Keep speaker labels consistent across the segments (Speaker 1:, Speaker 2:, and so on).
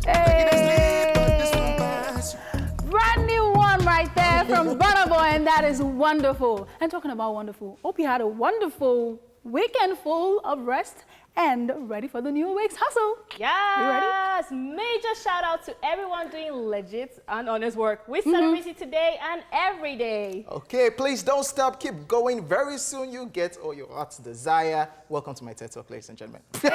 Speaker 1: Hey.
Speaker 2: Brand new one right there from Burna Boy, and that is wonderful. And talking about wonderful, hope you had a wonderful weekend full of rest and ready for the new week's hustle.
Speaker 3: Yes, major shout out to everyone doing legit and honest work. We celebrate it today and every day.
Speaker 1: Okay, please don't stop. Keep going. Very soon you get all your heart's desire. Welcome to my TED Talk, ladies and gentlemen.
Speaker 2: Hey.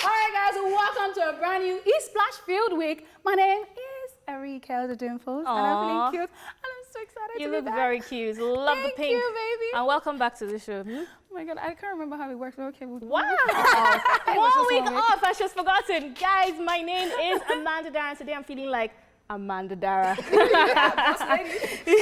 Speaker 2: All right, guys, welcome to a brand new East Splash Field Week. My name is Arika the Dimples, and I'm feeling cute, and I'm so excited to be back.
Speaker 3: You look very cute. Love the pink.
Speaker 2: Thank you, baby.
Speaker 3: And welcome back to the show.
Speaker 2: Oh my God, I can't remember how it works. Okay,
Speaker 3: wow.
Speaker 2: 1
Speaker 3: week off. I just forgotten. Guys, my name is Amanda Dara, and today I'm feeling like Amanda Dara.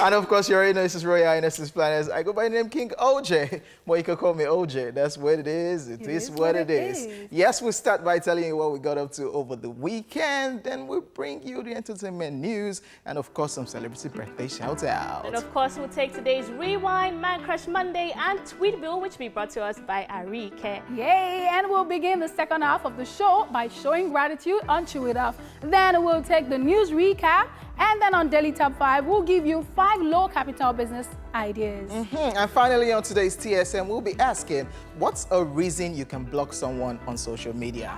Speaker 1: And of course, you already know this is Royal Highness's Planners. I go by the name King OJ. Well, you can call me OJ. That's what it is. It is what it is. Yes, we'll start by telling you what we got up to over the weekend. Then we'll bring you the entertainment news and, of course, some celebrity birthday shout-outs.
Speaker 3: And, of course, we'll take today's Rewind, Man Crush Monday, and Tweet Bill, which will be brought to us by Arike.
Speaker 2: Yay! And we'll begin the second half of the show by showing gratitude on Chew It Off. Then we'll take the news recap, and then on Daily Top 5, we'll give you 5 low capital business ideas.
Speaker 1: And finally, on today's TSM, we'll be asking, what's a reason you can block someone on social media?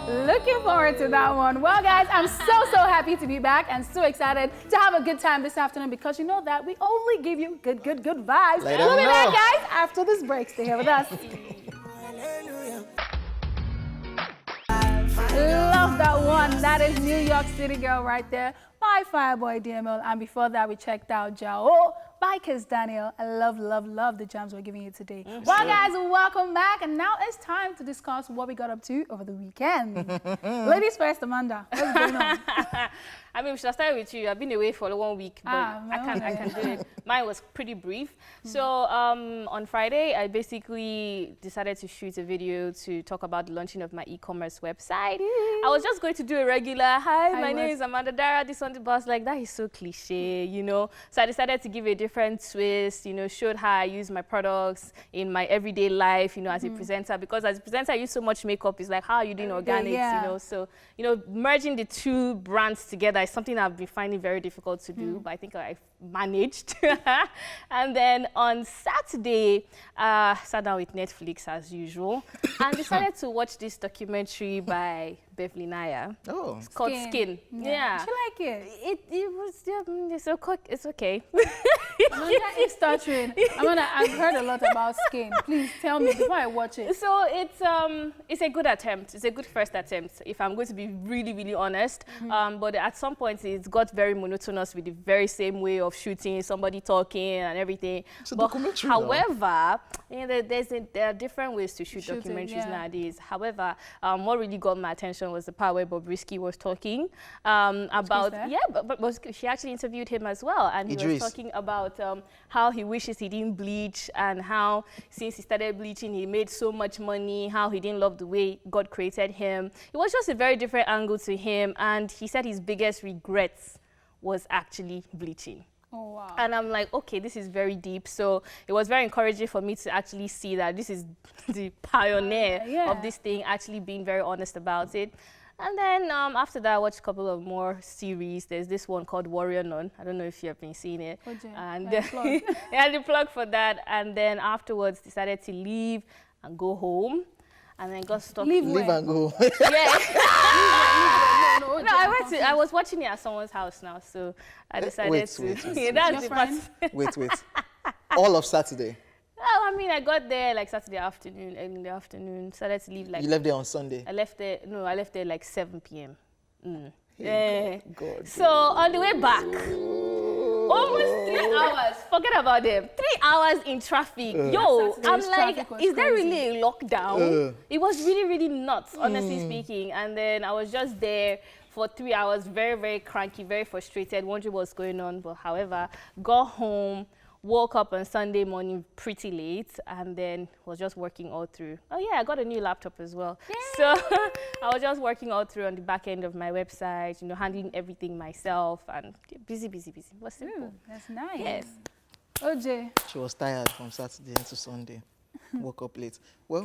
Speaker 2: Looking forward to that one. Well, guys, I'm so happy to be back and so excited to have a good time this afternoon because you know that we only give you good vibes. We'll be back, guys, after this break. Stay here with us. Love that one. That is New York City Girl right there by Fireboy DML. And before that, we checked out Jao by Kiss Daniel. I love the jams we're giving you today. Well, guys, welcome back. And now it's time to discuss what we got up to over the weekend. Ladies first, Amanda. What's going on?
Speaker 3: I mean, we should start with you. I've been away for 1 week, but I can do it. Mine was pretty brief. So on Friday, I basically decided to shoot a video to talk about the launching of my e-commerce website. I was just going to do a regular, hi, my name is Amanda Dara, this on the bus. Like, that is so cliche, you know. So I decided to give a different twist, you know, showed how I use my products in my everyday life, you know, as a presenter. Because as a presenter, I use so much makeup. It's like, how are you doing organics, you know? So, you know, merging the two brands together is something I've been finding very difficult to do, but I think I've managed. And then on Saturday, sat down with Netflix as usual and decided to watch this documentary by Beverly Naya.
Speaker 1: Oh,
Speaker 3: it's called Skin. Yeah.
Speaker 2: Did you like it?
Speaker 3: It was, it's okay.
Speaker 2: It's touching. I've heard a lot about Skin. Please tell me before I watch it.
Speaker 3: So it's a good attempt. It's a good first attempt, if I'm going to be really honest. But at some point, it's got very monotonous with the very same way of shooting, somebody talking and everything. But however, you know, there are different ways to shoot documentaries nowadays. However, what really got my attention was the part where Bobrisky was talking about, but she actually interviewed him as well, and he was talking about how he wishes he didn't bleach, and how since he started bleaching he made so much money, how he didn't love the way God created him. It was just a very different angle to him, and he said his biggest regrets was actually bleaching.
Speaker 2: Oh, wow.
Speaker 3: And I'm like, okay, this is very deep. So it was very encouraging for me to actually see that this is the pioneer of this thing, actually being very honest about it. And then after that, I watched a couple of more series. There's this one called Warrior Nun. I don't know if you have been seeing it. And I had the plug for that. And then afterwards, decided to leave and go home. And then got stuck.
Speaker 1: Leave and go.
Speaker 3: Yeah. No, I was watching it at someone's house now, so I decided
Speaker 1: Wait. All of Saturday?
Speaker 3: Oh, I mean, I got there like Saturday afternoon, early in the afternoon. Started to leave like...
Speaker 1: You left there on Sunday?
Speaker 3: I left there like 7 p.m.
Speaker 1: God.
Speaker 3: So on the way back, almost 3 hours. Forget about them. 3 hours in traffic. I'm like, is there really a lockdown? It was really nuts, honestly speaking. And then I was just there for 3 hours, very cranky, very frustrated, wondering what's going on. But however, got home, woke up on Sunday morning pretty late, and then was just working all through. Oh yeah, I got a new laptop as well. Yay! So I was just working all through on the back end of my website, you know, handling everything myself, and busy. It was simple.
Speaker 2: That's nice.
Speaker 3: Yes.
Speaker 2: OJ.
Speaker 1: She was tired from Saturday into Sunday. Woke up late. Well,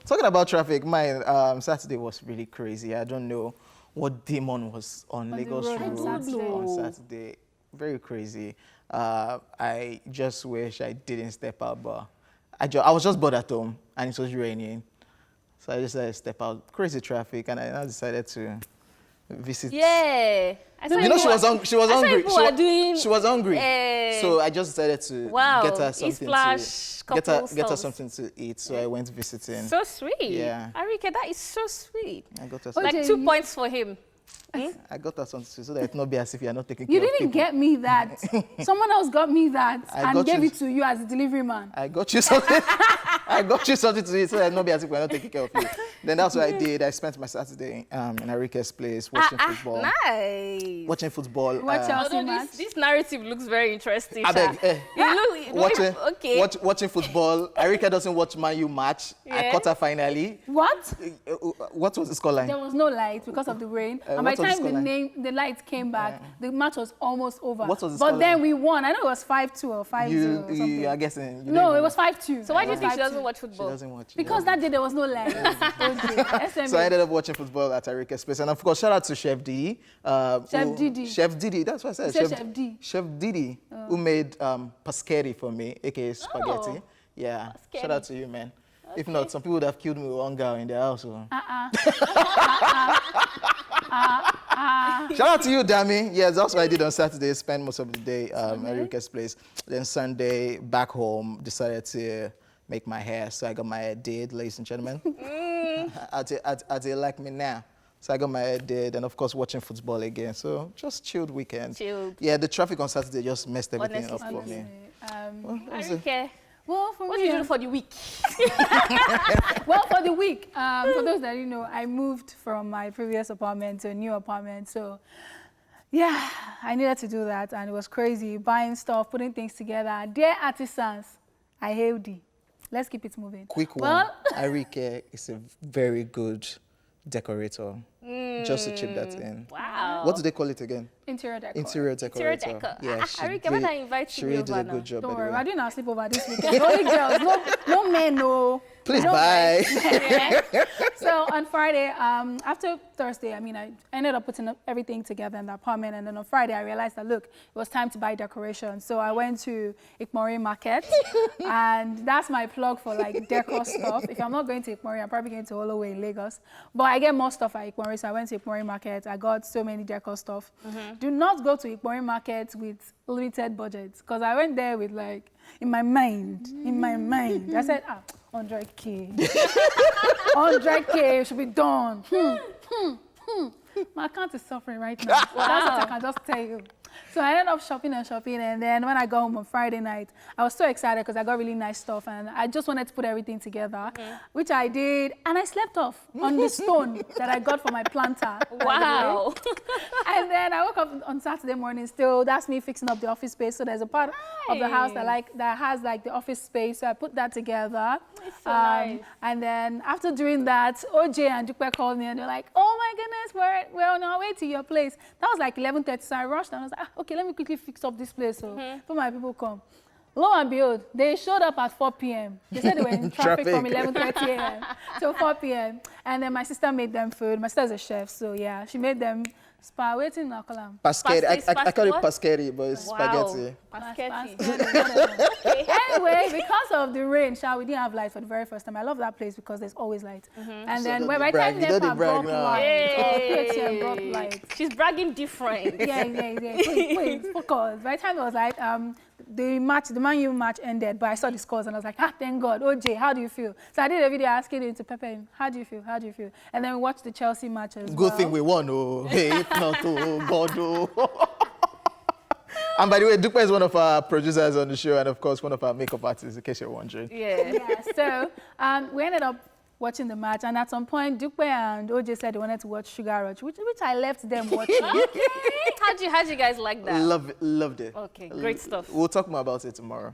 Speaker 1: Talking about traffic, my Saturday was really crazy. I don't know what demon was on Lagos Road on Saturday. Very crazy. I just wish I didn't step out, but I was just bored at home and it was raining. So I decided to step out. Crazy traffic, and I decided to visit.
Speaker 3: Yeah.
Speaker 1: You know, she was hungry. She was hungry.
Speaker 3: She
Speaker 1: was hungry. So I just decided to get her something to eat. So I went visiting.
Speaker 3: So sweet.
Speaker 1: Yeah.
Speaker 3: Arike, that is so sweet.
Speaker 1: I got her
Speaker 3: like 2 points for him.
Speaker 1: I got her something so that it not be as if you are not taking care
Speaker 2: You
Speaker 1: of people.
Speaker 2: didn't get me that. Someone else got me that and gave it to you as a delivery man.
Speaker 1: I got you something. I got you something to eat so that it not be as if we're not taking care of you. Then that's what I did. I spent my Saturday in Arike's place watching football.
Speaker 3: Nice.
Speaker 1: Watching football.
Speaker 2: What Chelsea match?
Speaker 3: This narrative looks very interesting.
Speaker 1: Watching football. Arike doesn't watch Man U match. I caught her finally.
Speaker 2: What?
Speaker 1: What was the scoreline?
Speaker 2: There was no light because of the rain. And by the time the lights came back, the match was almost over.
Speaker 1: What was the
Speaker 2: But
Speaker 1: scoreline?
Speaker 2: then we won. I know it was 5-2 or 5-0 or something.
Speaker 1: You are guessing.
Speaker 2: No, it was 5-2.
Speaker 3: So why do you think she doesn't watch football?
Speaker 1: She doesn't watch.
Speaker 2: Because that day there was no light.
Speaker 1: So I ended up watching football at Arike's place. And of course, shout out to Chef D. Chef Didi, that's what I said.
Speaker 2: Chef D.
Speaker 1: Chef Didi, who made paschetti for me, aka spaghetti. Yeah,
Speaker 3: paschetti.
Speaker 1: Shout out to you, man. Okay. If not, some people would have killed me with hunger in their house. Shout out to you, Dami. Yes, that's what I did on Saturday. Spent most of the day at Erika's place. Then Sunday, back home, decided to make my hair. So I got my hair did, ladies and gentlemen. As they like me now. So I got my hair did, and of course watching football again. So just chilled weekend.
Speaker 3: Chilled.
Speaker 1: Yeah, the traffic on Saturday just messed everything up for me.
Speaker 3: Arike,
Speaker 2: well, for
Speaker 3: what
Speaker 2: me,
Speaker 3: did you do for the week?
Speaker 2: Well, for the week, for those that didn't know, I moved from my previous apartment to a new apartment. So, yeah, I needed to do that, and it was crazy. Buying stuff, putting things together. Dear artisans, I hail thee. Let's keep it moving.
Speaker 1: Quick one. Arike is a very good decorator. Just to chip that in.
Speaker 3: Wow.
Speaker 1: What do they call it again?
Speaker 2: Interior decor.
Speaker 1: Interior decorator.
Speaker 3: Interior decor.
Speaker 1: Yeah,
Speaker 3: Arike, when I invite
Speaker 1: she
Speaker 3: you
Speaker 1: really did
Speaker 3: over
Speaker 1: a good job.
Speaker 2: Don't
Speaker 1: by the
Speaker 2: worry,
Speaker 1: way.
Speaker 2: we're doing our sleepover this weekend. Only girls, no men, no.
Speaker 1: Please bye.
Speaker 2: So on Friday, after Thursday, I ended up putting everything together in the apartment, and then on Friday I realized that look, it was time to buy decorations. So I went to Ikmori Market, and that's my plug for like decor stuff. If I'm not going to Ikmori, I'm probably going to Holloway in Lagos. But I get more stuff at Ikmori, so I went to Ikmori Market. I got so many decor stuff. Do not go to Ikmori Market with limited budgets, because I went there with like in my mind, I said 100K. 100K should be done. My account is suffering right now. That's what I can just tell you. So I ended up shopping, and then when I got home on Friday night, I was so excited because I got really nice stuff, and I just wanted to put everything together, which I did, and I slept off on the stone that I got for my planter.
Speaker 3: Wow.
Speaker 2: And then I woke up on Saturday morning still. That's me fixing up the office space. So there's a part of the house that has like the office space. So I put that together.
Speaker 3: It's so nice.
Speaker 2: And then after doing that, OJ and Dupe called me and they're like, oh my goodness, we're on our way to your place. That was like 11:30. So I rushed and I was like, okay, let me quickly fix up this place so before my people come. Lo and behold, they showed up at 4 p.m. They said they were in traffic from 11:30 a.m. till 4 p.m. And then my sister made them food. My sister's a chef, so yeah, she made them waiting now, call them.
Speaker 1: Paschetti. I call it paschetti, but it's spaghetti.
Speaker 3: Paschetti.
Speaker 2: Anyway, because of the rain, we didn't have light for the very first time. I love that place because there's always light. And then by the time NEPA brought light,
Speaker 3: she's bragging different.
Speaker 2: Yeah. Please, focus. By the time it was like, the Man U match ended, but I saw the scores and I was like, thank God. OJ, how do you feel? So I did a video asking him to pepper him. How do you feel? And then we watched the Chelsea match as well.
Speaker 1: Good thing we won, oh. Hey, if not, oh, God, oh. And by the way, Dupe is one of our producers on the show and, of course, one of our makeup artists, in case you're wondering.
Speaker 2: Yeah. So we ended up watching the match, and at some point, Dupe and OJ said they wanted to watch Sugar Rush, which I left them watching.
Speaker 3: Okay. How'd you guys like that?
Speaker 1: Loved it.
Speaker 3: Okay, great stuff.
Speaker 1: We'll talk more about it tomorrow.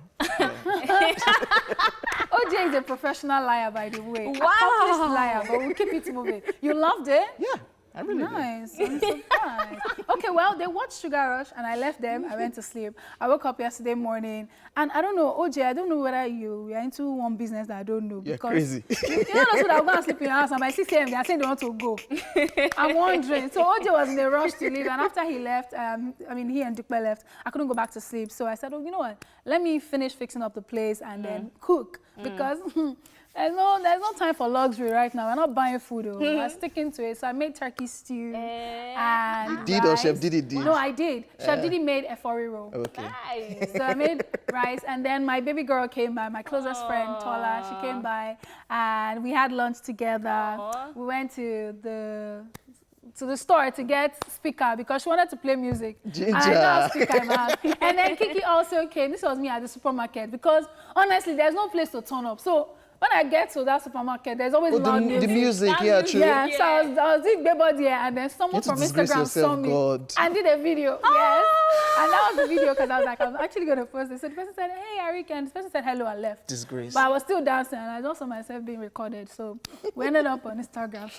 Speaker 2: OJ is a professional liar, by the way.
Speaker 3: Wow.
Speaker 2: Accomplished liar, but we'll keep it moving. You loved it?
Speaker 1: Yeah. I'm really
Speaker 2: nice. I'm surprised. Okay, well, they watched Sugar Rush and I left them. I went to sleep. I woke up yesterday morning and I don't know, OJ, I don't know whether you are into one business that I don't know.
Speaker 1: You're crazy.
Speaker 2: You know, so that I'm going to sleep in your house and by 6 a.m. they are saying they want to go. I'm wondering. So OJ was in a rush to leave and after he left, he and Dupe left, I couldn't go back to sleep. So I said, oh, you know what? Let me finish fixing up the place and then cook because there's no time for luxury right now. We're not buying food. We're sticking to it. So I made turkey stew and
Speaker 1: Did
Speaker 2: rice.
Speaker 1: or Chef Didi did?
Speaker 2: No, I did. Chef Didi made a furry roll.
Speaker 1: Okay.
Speaker 3: Nice.
Speaker 2: So I made rice and then my baby girl came by, my closest friend, Tola. She came by and we had lunch together. We went to the store to get speaker because she wanted to play music.
Speaker 1: Ginger.
Speaker 2: And I don't have speaker in my house. And then Kiki also came. This was me at the supermarket because honestly, there's no place to turn up. So when I get to that supermarket, there's always loud music.
Speaker 1: The music, yeah, true.
Speaker 2: Yeah, so I was doing Bebo there, and then someone from Instagram saw me and did a video. Yes, and that was the video because I was like, I'm actually going to post it. So the person said, hey, Arika, and the person said hello and left.
Speaker 1: Disgrace.
Speaker 2: But I was still dancing, and I just saw myself being recorded. So we ended up on Instagram,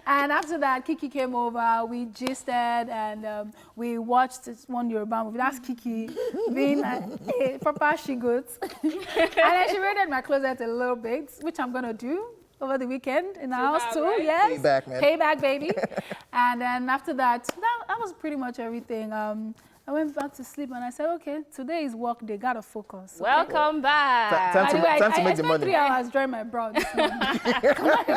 Speaker 2: and after that, Kiki came over, we gisted, and we watched this one Yoruba movie. That's Kiki being a proper she-goat. And then she raided my closet a little bit, which I'm going to do over the weekend in the house too. Right? Yes.
Speaker 1: Payback, man.
Speaker 2: Payback, baby. And then after that, that was pretty much everything. I went back to sleep and I said, okay, today is work day, gotta focus. Okay?
Speaker 3: Welcome back.
Speaker 1: Time to make the
Speaker 2: I spent
Speaker 1: money.
Speaker 2: 3 hours drawing my brow this morning.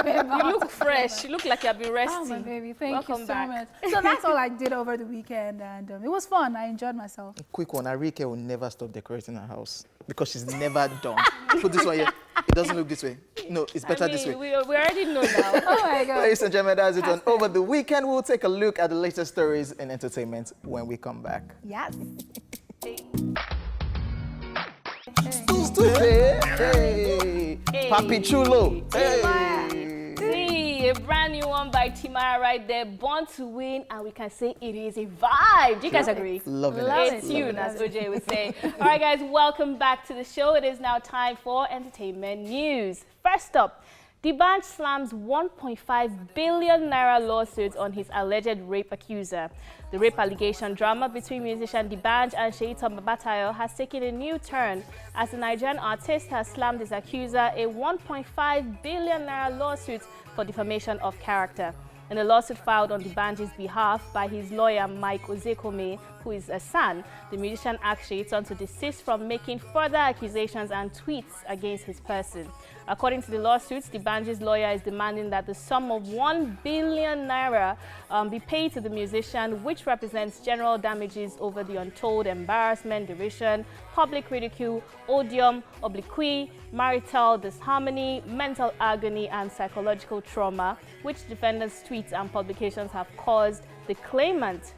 Speaker 3: You look fresh. You look like you've been resting.
Speaker 2: Oh, my baby, thank you so
Speaker 3: back.
Speaker 2: much. So that's all I did over the weekend and it was fun. I enjoyed myself.
Speaker 1: Quick one, Arike will never stop decorating her house because she's never done. Put this one here. It doesn't look this way. No, it's better this way.
Speaker 3: We already know now.
Speaker 2: Oh my God.
Speaker 1: Ladies and gentlemen, that's it on Over the Weekend. We'll take a look at the latest stories in entertainment when we come back.
Speaker 2: Yes.
Speaker 1: Hey. Papi Chulo. Hey.
Speaker 3: See, a brand new one by Timaya right there, Born to Win, and we can say it is a vibe. Do you guys agree?
Speaker 1: Loving
Speaker 2: Love
Speaker 1: it.
Speaker 3: It's tune, as OJ would say. All right, guys, welcome back to the show. It is now time for entertainment news. First up, D'banj slams 1.5 billion naira lawsuit on his alleged rape accuser. The rape allegation drama between musician D'banj and Sheitan Babatayo has taken a new turn as the Nigerian artist has slammed his accuser a 1.5 billion naira lawsuit for defamation of character. In a lawsuit filed on D'banj's behalf by his lawyer Mike Ozekome, who is a son, the musician asked Sheitan to desist from making further accusations and tweets against his person. According to the lawsuits, D'banj's lawyer is demanding that the sum of 1 billion naira be paid to the musician, which represents general damages over the untold embarrassment, derision, public ridicule, odium, obloquy, marital disharmony, mental agony, and psychological trauma, which defendants' tweets and publications have caused the claimant.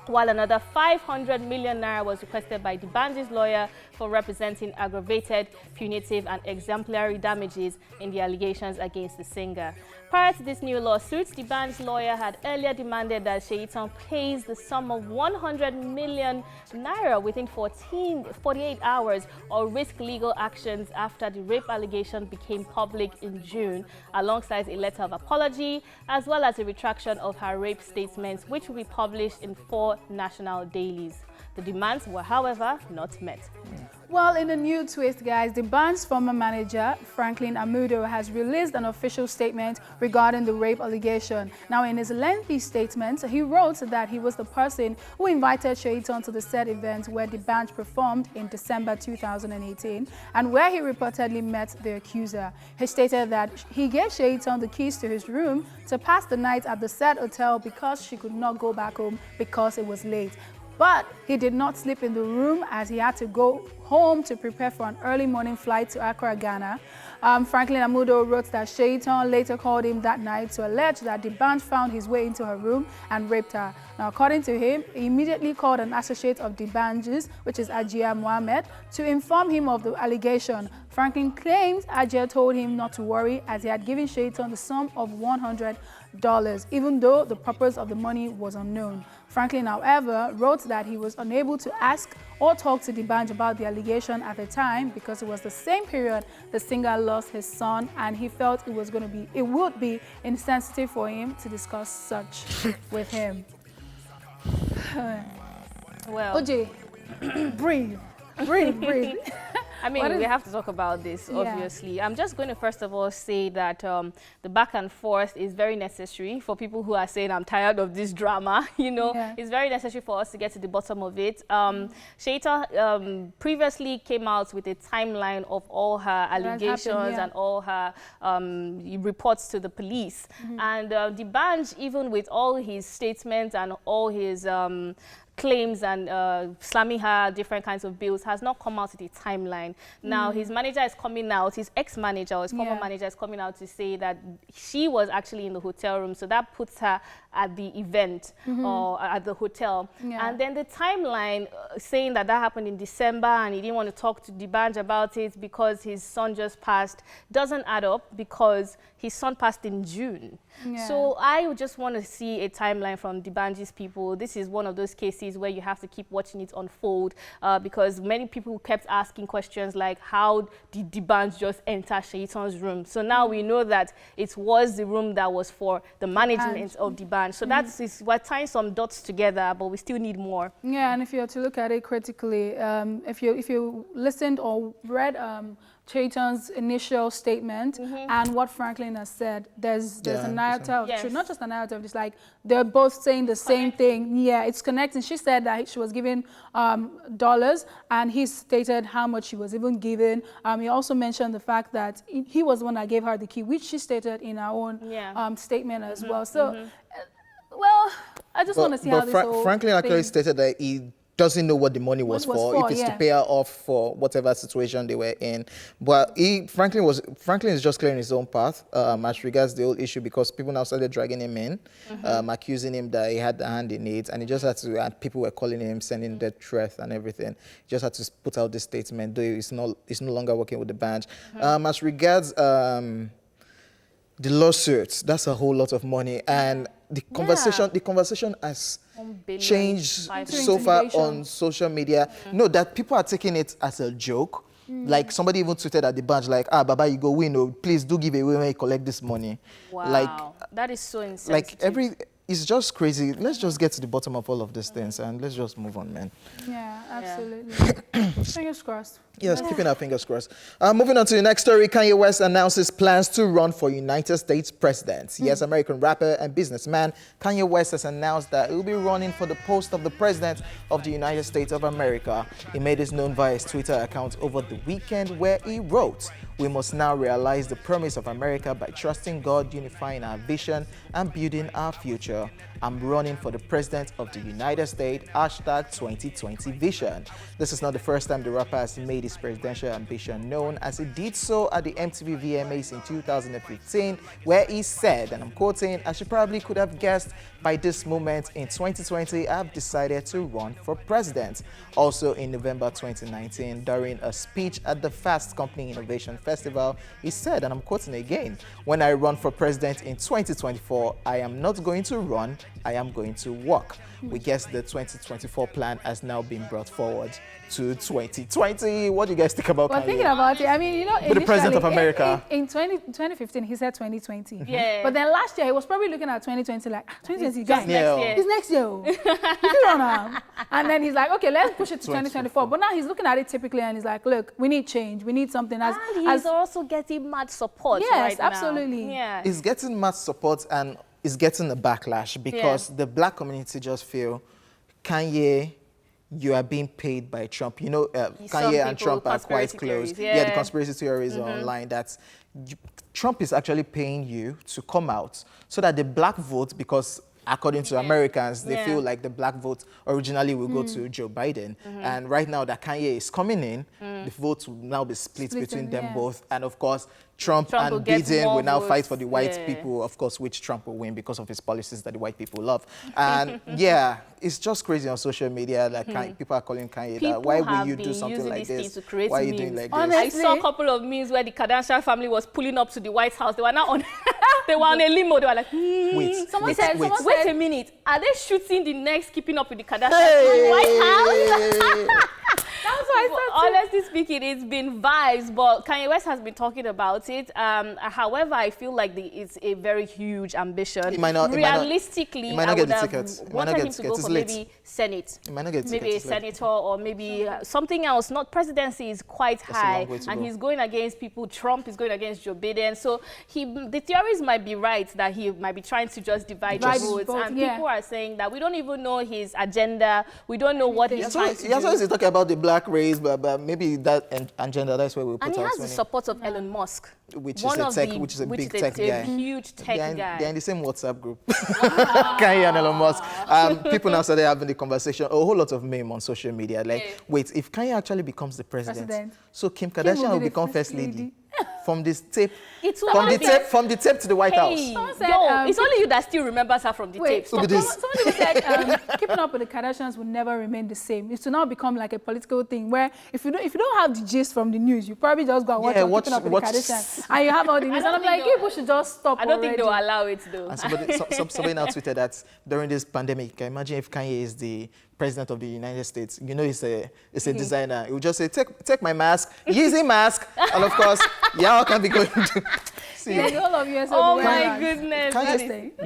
Speaker 3: While another 500 million naira was requested by D'banj's lawyer for representing aggravated, punitive, and exemplary damages in the allegations against the singer. Prior to this new lawsuit, D'banj's lawyer had earlier demanded that Sheitan pays the sum of 100 million naira within 48 hours or risk legal actions after the rape allegation became public in June, alongside a letter of apology, as well as a retraction of her rape statements, which will be published in 4 national dailies. The demands were, however, not met.
Speaker 2: Well, in a new twist, guys, D'banj's former manager, Franklin Amudo, has released an official statement regarding the rape allegation. Now, in his lengthy statement, he wrote that he was the person who invited Sheitan to the said event where D'banj performed in December 2018 and where he reportedly met the accuser. He stated that he gave Sheitan the keys to his room to pass the night at the said hotel because she could not go back home because it was late. But he did not sleep in the room as he had to go home to prepare for an early morning flight to Accra, Ghana. Franklin Amudo wrote that Sheitan later called him that night to allege that D'banj found his way into her room and raped her. Now, according to him, he immediately called an associate of D'banj's, which is Ajia Mohammed, to inform him of the allegation. Franklin claims Ajia told him not to worry as he had given Sheitan the sum of $100, even though the purpose of the money was unknown. Franklin, however, wrote that he was unable to ask or talk to D'banj about the allegation at the time because it was the same period the singer lost his son, and he felt it would be insensitive for him to discuss such with him.
Speaker 3: Well,
Speaker 2: OJ, breathe.
Speaker 3: I mean, we have to talk about this, obviously. Yeah. I'm just going to first of all say that the back and forth is very necessary for people who are saying, I'm tired of this drama, you know. Yeah. It's very necessary for us to get to the bottom of it. Shaita previously came out with a timeline of all her allegations and all her reports to the police. And D'banj, even with all his statements and all his claims and slamming her different kinds of bills, has not come out with a timeline. Now his manager is coming out, his ex-manager or his former manager is coming out to say that she was actually in the hotel room, so that puts her at the event or at the hotel. And then the timeline saying that happened in December and he didn't want to talk to D'banj about it because his son just passed doesn't add up, because his son passed in June. So I just want to see a timeline from D'banj's people. This is one of those cases where you have to keep watching it unfold, because many people kept asking questions like, how did D'banj just enter Shaitan's room? So now we know that it was the room that was for the management of D'banj. So we're tying some dots together, but we still need more. Yeah,
Speaker 2: and if you were to look at it critically, if you listened or read Shaitan's initial statement and what Franklin has said, there's a narrative of truth, not just a narrative, it's like they're both saying the same thing. Yeah, it's connecting. She said that she was given dollars, and he stated how much she was even given. He also mentioned the fact that he was the one that gave her the key, which she stated in her own statement as well. So, well, I just want to see how this whole
Speaker 1: Franklin actually stated that he doesn't know what the money was for, if it's to pay her off for whatever situation they were in. But Franklin is just clearing his own path as regards the whole issue, because people now started dragging him in, accusing him that he had a hand in it, and he just had to, and people were calling him, sending death threats and everything. He just had to put out this statement, though he's no longer working with D'banj. As regards the lawsuits, that's a whole lot of money, and the conversation has changed so far on social media. No, that people are taking it as a joke. Like somebody even tweeted at D'banj, like, Baba, you go win, oh, please do give away when you collect this money.
Speaker 3: Wow, like, that is so insensitive.
Speaker 1: Like it's just crazy. Let's just get to the bottom of all of these things and let's just move on, man.
Speaker 2: Yeah, absolutely. Fingers crossed.
Speaker 1: Yes, keeping our fingers crossed. Moving on to the next story, Kanye West announces plans to run for United States president. Yes, American rapper and businessman Kanye West has announced that he will be running for the post of the president of the United States of America. He made this known via his Twitter account over the weekend, where he wrote, "We must now realize the promise of America by trusting God, unifying our vision, and building our future. I'm running for the president of the United States, #2020 vision." This is not the first time the rapper has made his presidential ambition known, as he did so at the MTV VMAs in 2015, where he said, and I'm quoting, "As you probably could have guessed, by this moment in 2020, I've decided to run for president." Also in November 2019, during a speech at the Fast Company Innovation Festival, he said, and I'm quoting again, "When I run for president in 2024, I am not going to run, I am going to walk." We guess the 2024 plan has now been brought forward to 2020. What do you guys think about Kanye?
Speaker 2: Well, thinking about it, I mean, you know,
Speaker 1: the president of America.
Speaker 2: In 2015, he said 2020. Yeah. But then last year, he was probably looking at 2020 like, 2020, guys, it's next year. You don't know. And then he's like, okay, let's push it to 2024. But now he's looking at it typically, and he's like, look, we need change. We need something. And
Speaker 3: he's also getting much support right now.
Speaker 2: Yes, absolutely.
Speaker 3: Yeah.
Speaker 1: He's getting much support, and is getting a backlash because the black community just feel, Kanye, you are being paid by Trump. You know, Kanye and Trump are quite close. The conspiracy theories online that Trump is actually paying you to come out so that the black vote, because according to Americans, they feel like the black vote originally will go to Joe Biden. And right now that Kanye is coming in, the votes will now be split between them both. And of course, Trump and Biden will now fight for the white
Speaker 3: yeah.
Speaker 1: people, of course, which Trump will win because of his policies that the white people love. And yeah, it's just crazy on social media that people are calling Kanye that. Why will you do something like this? Why are you doing like this?
Speaker 3: I saw a couple of memes where the Kardashian family was pulling up to the White House. They were not on, they were on a limo. They were like, wait a minute. Are they shooting the next Keeping Up with the Kardashians in the White House? That's why honestly speaking, it's been vibes, but Kanye West has been talking about it. However, I feel like it's a very huge ambition. Realistically, I would have wanted him to go for maybe Senate. Maybe a senator or maybe something else. Not presidency is quite high, and he's going against people. Trump is going against Joe Biden. So the theories might be right that he might be trying to just divide the votes. And people are saying that we don't even know his agenda. We don't know what he's trying to do.
Speaker 1: He also talking about the black race, but maybe that agenda, that's where we'll put.
Speaker 3: And he has the support of Elon Musk,
Speaker 1: which is a big tech guy.
Speaker 3: A huge tech guy.
Speaker 1: They're in the same WhatsApp group. Kanye and Elon Musk. People now started having the conversation, a whole lot of meme on social media. Like, wait, if Kanye actually becomes the president, so Kim Kardashian will become first lady. From this tape, from the tape to the White House.
Speaker 2: Said,
Speaker 3: it's only you that still remembers her from the tape.
Speaker 1: Look at this.
Speaker 2: Somebody said Keeping Up with the Kardashians will never remain the same. It's to now become like a political thing where if you don't have the gist from the news, you probably just go and watch Keeping Up with the Kardashians, and you have all the news. And I'm like, people should just stop.
Speaker 3: I don't think they'll allow it though.
Speaker 1: And somebody now tweeted that during this pandemic, imagine if Kanye is the president of the United States. You know, he's a designer. He would just say, take my mask, Yeezy mask, and of course, y'all can be going to see.
Speaker 2: All of you.
Speaker 3: Oh my goodness!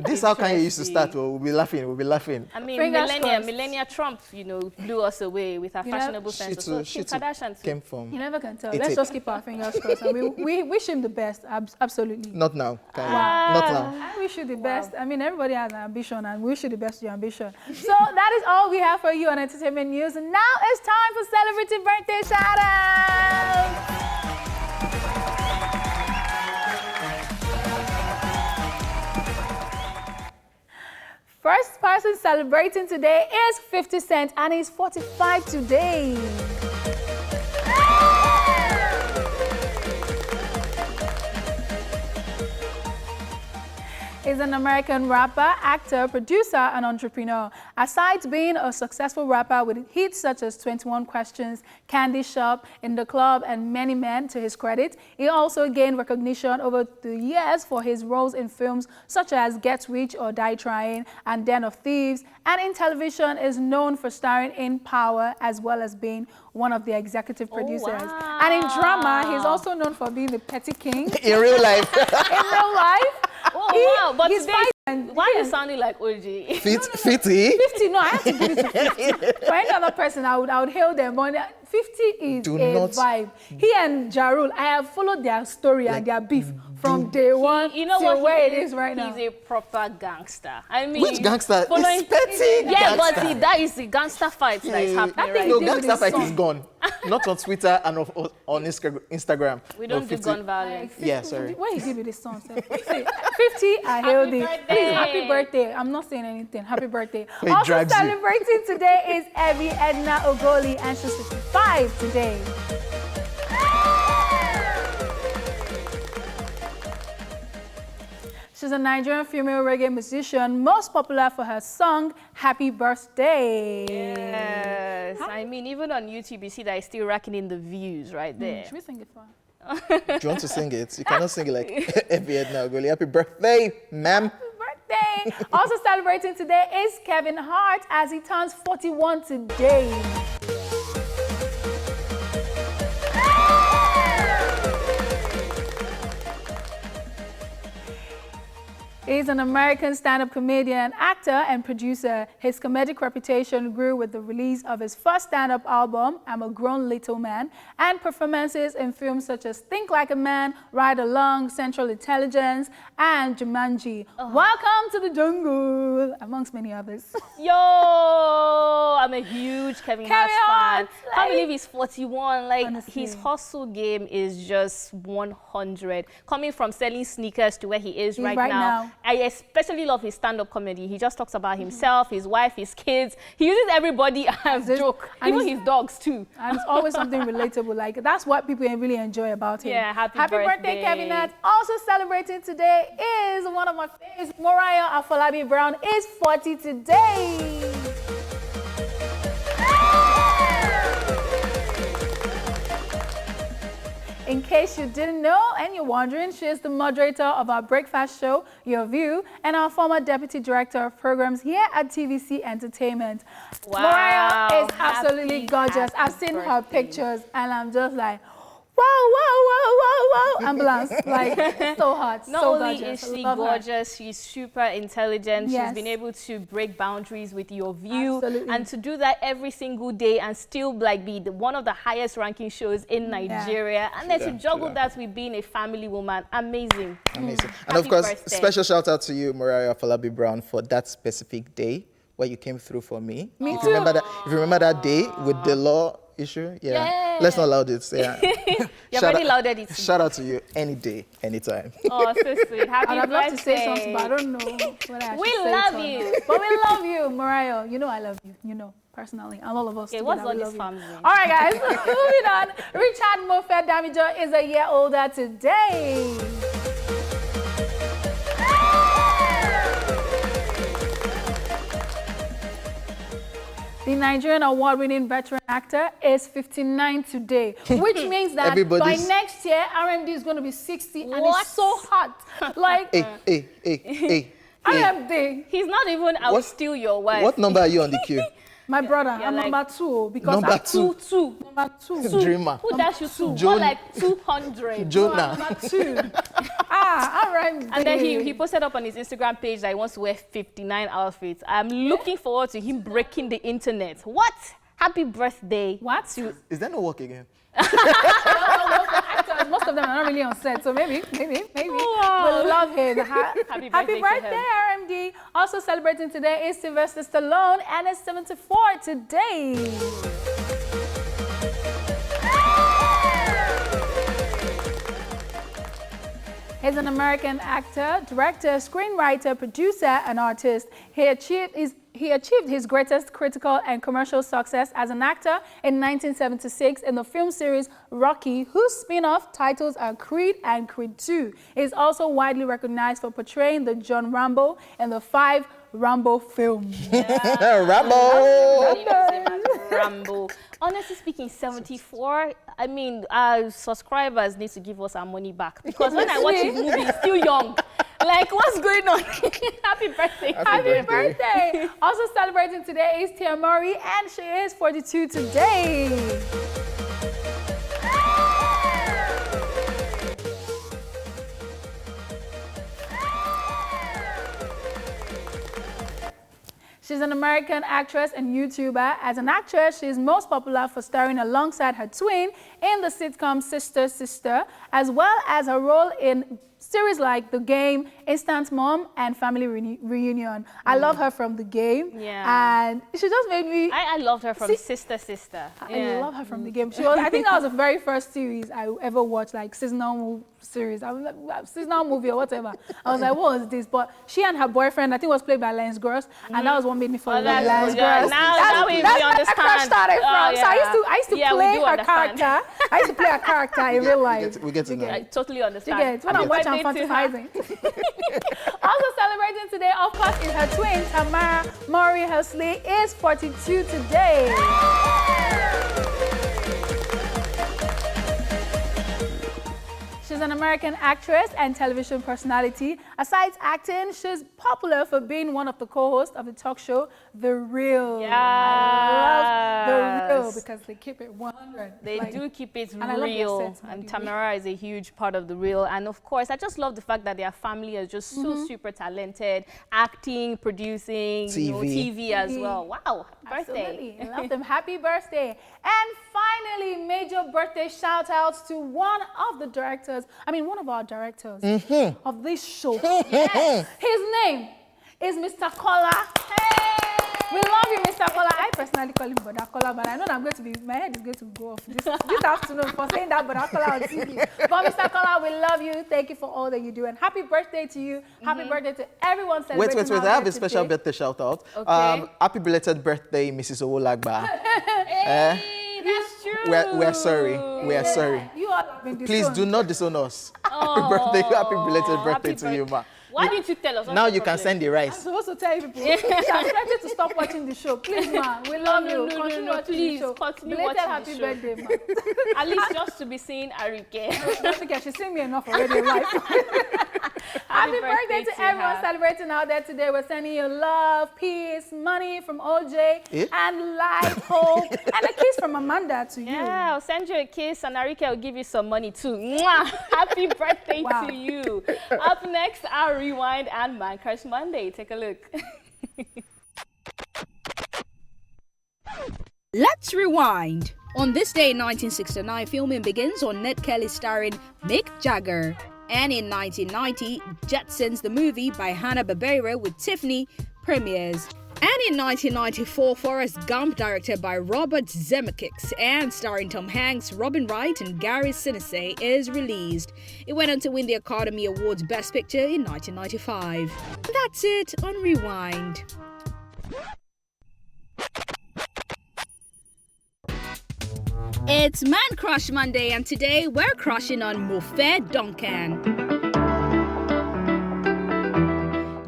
Speaker 1: This is how Kanye used to start. We'll be laughing.
Speaker 3: I mean, millennia Trump, blew us away with her fashionable sense. So Kim Kardashian
Speaker 1: came from.
Speaker 2: You never can tell. Let's just keep our fingers crossed. And we wish him the best. Absolutely.
Speaker 1: Not now, Kanye. Not now.
Speaker 2: I wish you the best. I mean, everybody has an ambition, and we wish you the best of your ambition. So that is all we have for you on entertainment news. And now it's time for celebrity birthday shout-outs. First person celebrating today is 50 Cent, and he's 45 today. He's an American rapper, actor, producer, and entrepreneur. Aside being a successful rapper with hits such as 21 Questions, Candy Shop, In the Club, and Many Men to his credit, he also gained recognition over the years for his roles in films such as Get Rich or Die Trying and Den of Thieves, and in television is known for starring in Power as well as being one of the executive producers.
Speaker 3: Wow.
Speaker 2: And in drama, he's also known for being the petty king.
Speaker 1: In real life.
Speaker 2: In real life.
Speaker 3: Oh, wow, but why are you sounding like OG?
Speaker 1: 50?
Speaker 2: 50, no, I have to give it to 50. For any other person, I would hail them, but 50 is vibe. He and Ja Rule, I have followed their story and their beef from day one to where it is right now.
Speaker 3: He's a proper gangster. I mean,
Speaker 1: which gangster? It's petty.
Speaker 3: Yeah, but that is the gangster fight that is happening right now.
Speaker 1: No, gangster fight is gone. Not on Twitter and on Instagram.
Speaker 3: We don't do gun violence.
Speaker 1: Yeah, sorry.
Speaker 2: What he did with his song? 50, I hailed it. Please, happy birthday. I'm not saying anything. Happy birthday. Also celebrating today is Evie Edna Ogoli, and she's 55 today. She's a Nigerian female reggae musician, most popular for her song, Happy Birthday.
Speaker 3: Yes. I mean, even on YouTube, you see that it's still racking in the views right there.
Speaker 2: Should we sing it for her?
Speaker 1: Do you want to sing it? You cannot sing it like Evie Edna Ogoli. Happy birthday, ma'am.
Speaker 2: Happy birthday. Also celebrating today is Kevin Hart, as he turns 41 today. He's an American stand-up comedian, actor, and producer. His comedic reputation grew with the release of his first stand-up album, I'm a Grown Little Man, and performances in films such as Think Like a Man, Ride Along, Central Intelligence, and Jumanji. Welcome to the jungle, amongst many others.
Speaker 3: Yo, I'm a huge Kevin Hart fan. I can't believe he's 41. Like, honestly, his hustle game is just 100. Coming from selling sneakers to where he is right now I especially love his stand-up comedy. He just talks about himself, his wife, his kids. He uses everybody as a joke, even his dogs too.
Speaker 2: And it's always something relatable. Like, that's what people really enjoy about him.
Speaker 3: Yeah, happy
Speaker 2: birthday, Kevin Nat. Also celebrating today is one of my favorites, Mariah Afolabi Brown, is 40 today. In case you didn't know and you're wondering, she is the moderator of our breakfast show, Your View, and our former deputy director of programs here at TVC Entertainment.
Speaker 3: Wow.
Speaker 2: Mariah is absolutely gorgeous. I've seen her pictures and I'm just like, wow, ambulance. Like, so hot,
Speaker 3: Not
Speaker 2: so
Speaker 3: only
Speaker 2: gorgeous.
Speaker 3: is she gorgeous, she's super intelligent.
Speaker 2: Yes.
Speaker 3: She's been able to break boundaries with Your View.
Speaker 2: Absolutely.
Speaker 3: And to do that every single day and still like be one of the highest ranking shows in Nigeria. And then to juggle that with being a family woman. Amazing.
Speaker 1: Amazing. And of course, special shout out to you, Mariah Afolabi Brown, for that specific day where you came through for me.
Speaker 2: Me
Speaker 1: if
Speaker 2: too.
Speaker 1: you remember that day with the law issue, let's not loud it. Yeah.
Speaker 3: You've already louded it.
Speaker 1: Shout out to you any day, anytime.
Speaker 3: Oh, so sweet. Happy birthday.
Speaker 2: I'd love to say something, but I don't know what I should
Speaker 3: We
Speaker 2: say
Speaker 3: love
Speaker 2: to
Speaker 3: you.
Speaker 2: her. But we love you, Mariah. You know I love you. You know, personally. And all of us together,
Speaker 3: what's
Speaker 2: we
Speaker 3: on
Speaker 2: love
Speaker 3: this
Speaker 2: you.
Speaker 3: family?
Speaker 2: All right, guys. Moving on. Richard Moffett Damijo is a year older today. The Nigerian award-winning veteran actor is 59 today, which means that by next year, RMD is going to be 60, and it's so hot. Like,
Speaker 1: Hey.
Speaker 2: RMD.
Speaker 3: He's not even, I will steal your wife.
Speaker 1: What number are you on the queue?
Speaker 2: My brother, I'm like, number 2 because
Speaker 1: number
Speaker 2: I'm
Speaker 3: two.
Speaker 2: Number 2.
Speaker 1: Dreamer.
Speaker 3: Who dash you 2? More like 200.
Speaker 1: Jonah.
Speaker 2: Number 2. All right.
Speaker 3: And then he posted up on his Instagram page that he wants to wear 59 outfits. I'm looking forward to him breaking the internet. What? Happy birthday.
Speaker 2: What?
Speaker 1: Is there no work again?
Speaker 2: Actors, most of them are not really on set, so maybe.
Speaker 3: Wow.
Speaker 2: We love him.
Speaker 3: Happy
Speaker 2: birthday, RMD. Also celebrating today is Sylvester Stallone, and it's 74 today. He's an American actor, director, screenwriter, producer, and artist. He achieved his greatest critical and commercial success as an actor in 1976 in the film series Rocky, whose spin-off titles are Creed and Creed 2. He is also widely recognized for portraying the John Rambo in the 5 Rambo films.
Speaker 3: Rambo. Honestly speaking, 74, I mean, our subscribers need to give us our money back. Because when I watch his movie, he's still young. Like, what's going on? Happy birthday.
Speaker 2: Happy birthday. Also celebrating today is Tia Murray, and she is 42 today. She's an American actress and YouTuber. As an actress, she is most popular for starring alongside her twin in the sitcom Sister Sister, as well as her role in series like The Game, Instant Mom, and Family Reunion. I love her from The Game.
Speaker 3: Yeah.
Speaker 2: And she just made me...
Speaker 3: I loved her from Sister Sister.
Speaker 2: I love her from The Game. She was, I think that was the very first series I ever watched, like seasonal series. I was like, seasonal movie or whatever. I was like, what was this? But she and her boyfriend, I think, was played by Lance Gross, and that was what made me fall in love with Lance Gross.
Speaker 3: Now we understand.
Speaker 2: That's where crush started from. So I used to play her character. I used to play her character in real life.
Speaker 1: We get to know.
Speaker 3: I totally understand.
Speaker 2: You get when I watch, I'm fantasizing. Also celebrating today, of course, is her twin, Tamara Murray Hersley, is 42 today. She's an American actress and television personality. Aside acting, she's popular for being one of the co-hosts of the talk show The Real.
Speaker 3: Yes.
Speaker 2: I love The Real because they keep it 100.
Speaker 3: They do keep it
Speaker 2: and
Speaker 3: real. And Tamara is a huge part of The Real. And of course, I just love the fact that their family is just so super talented. Acting, producing, TV as well. Wow. Birthday.
Speaker 2: Absolutely. Love them. Happy birthday. And finally, major birthday shout outs to one of our directors of this show. Yes. His name is Mr. Kola. Hey! We love you, Mr. Kola. I personally call him Brother Kola, but I know that I'm going to be, my head is going to go off this afternoon for saying that Brother Kola on TV. But Mr. Kola, we love you. Thank you for all that you do. And happy birthday to you. Happy birthday to everyone celebrating.
Speaker 1: Wait. I have a special birthday shout out.
Speaker 3: Okay.
Speaker 1: Happy belated birthday, Mrs. Owolagba.
Speaker 3: Hey, that's true.
Speaker 1: We're sorry. We are sorry.
Speaker 2: You all have been
Speaker 1: Please
Speaker 2: disowned.
Speaker 1: do not disown us.
Speaker 3: Oh,
Speaker 1: Happy belated birthday to you, ma.
Speaker 3: Why didn't you tell us?
Speaker 1: Now you can send the
Speaker 2: I'm
Speaker 1: rice.
Speaker 2: supposed to tell you people. You are expected to stop watching the show. Please, ma. We love you. Continue watching
Speaker 3: please,
Speaker 2: the show.
Speaker 3: continue
Speaker 2: Belated
Speaker 3: watching
Speaker 2: happy
Speaker 3: the show.
Speaker 2: birthday, ma.
Speaker 3: At least just to be seeing Arike.
Speaker 2: Don't forget, she's seen me enough already, right? Happy birthday to everyone celebrating out there today. We're sending you love, peace, money from OJ, and life, hope, and a kiss from Amanda to you.
Speaker 3: Yeah, I'll send you a kiss and Arike will give you some money too. Mwah! Happy birthday
Speaker 2: Wow.
Speaker 3: to you. Up next, our Rewind and Man Crush Monday. Take a look.
Speaker 4: Let's rewind. On this day in 1969, filming begins on Ned Kelly starring Mick Jagger. And in 1990, Jetsons the movie by Hanna-Barbera with Tiffany premieres. And in 1994, Forrest Gump, directed by Robert Zemeckis and starring Tom Hanks, Robin Wright, and Gary Sinise, is released. It went on to win the Academy Awards Best Picture in 1995. And that's it on Rewind. It's Man Crush Monday, and today we're crushing on Mofe Duncan.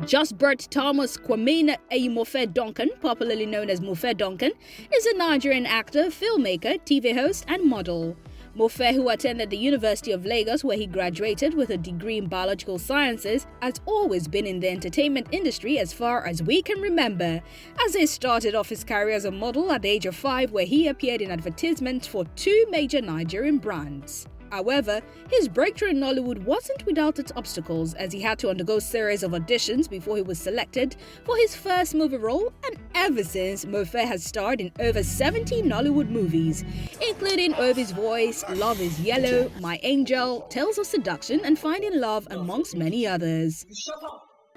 Speaker 4: Justbert Thomas Kwamina Mofe Duncan, popularly known as Mofe Duncan, is a Nigerian actor, filmmaker, TV host, and model. Mofe, who attended the University of Lagos where he graduated with a degree in biological sciences, has always been in the entertainment industry as far as we can remember, as he started off his career as a model at the age of 5 where he appeared in advertisements for 2 major Nigerian brands. However, his breakthrough in Nollywood wasn't without its obstacles, as he had to undergo a series of auditions before he was selected for his first movie role, and ever since, Mofe has starred in over 70 Nollywood movies, including Ovi's Voice, Love is Yellow, My Angel, Tales of Seduction, and Finding Love, amongst many others.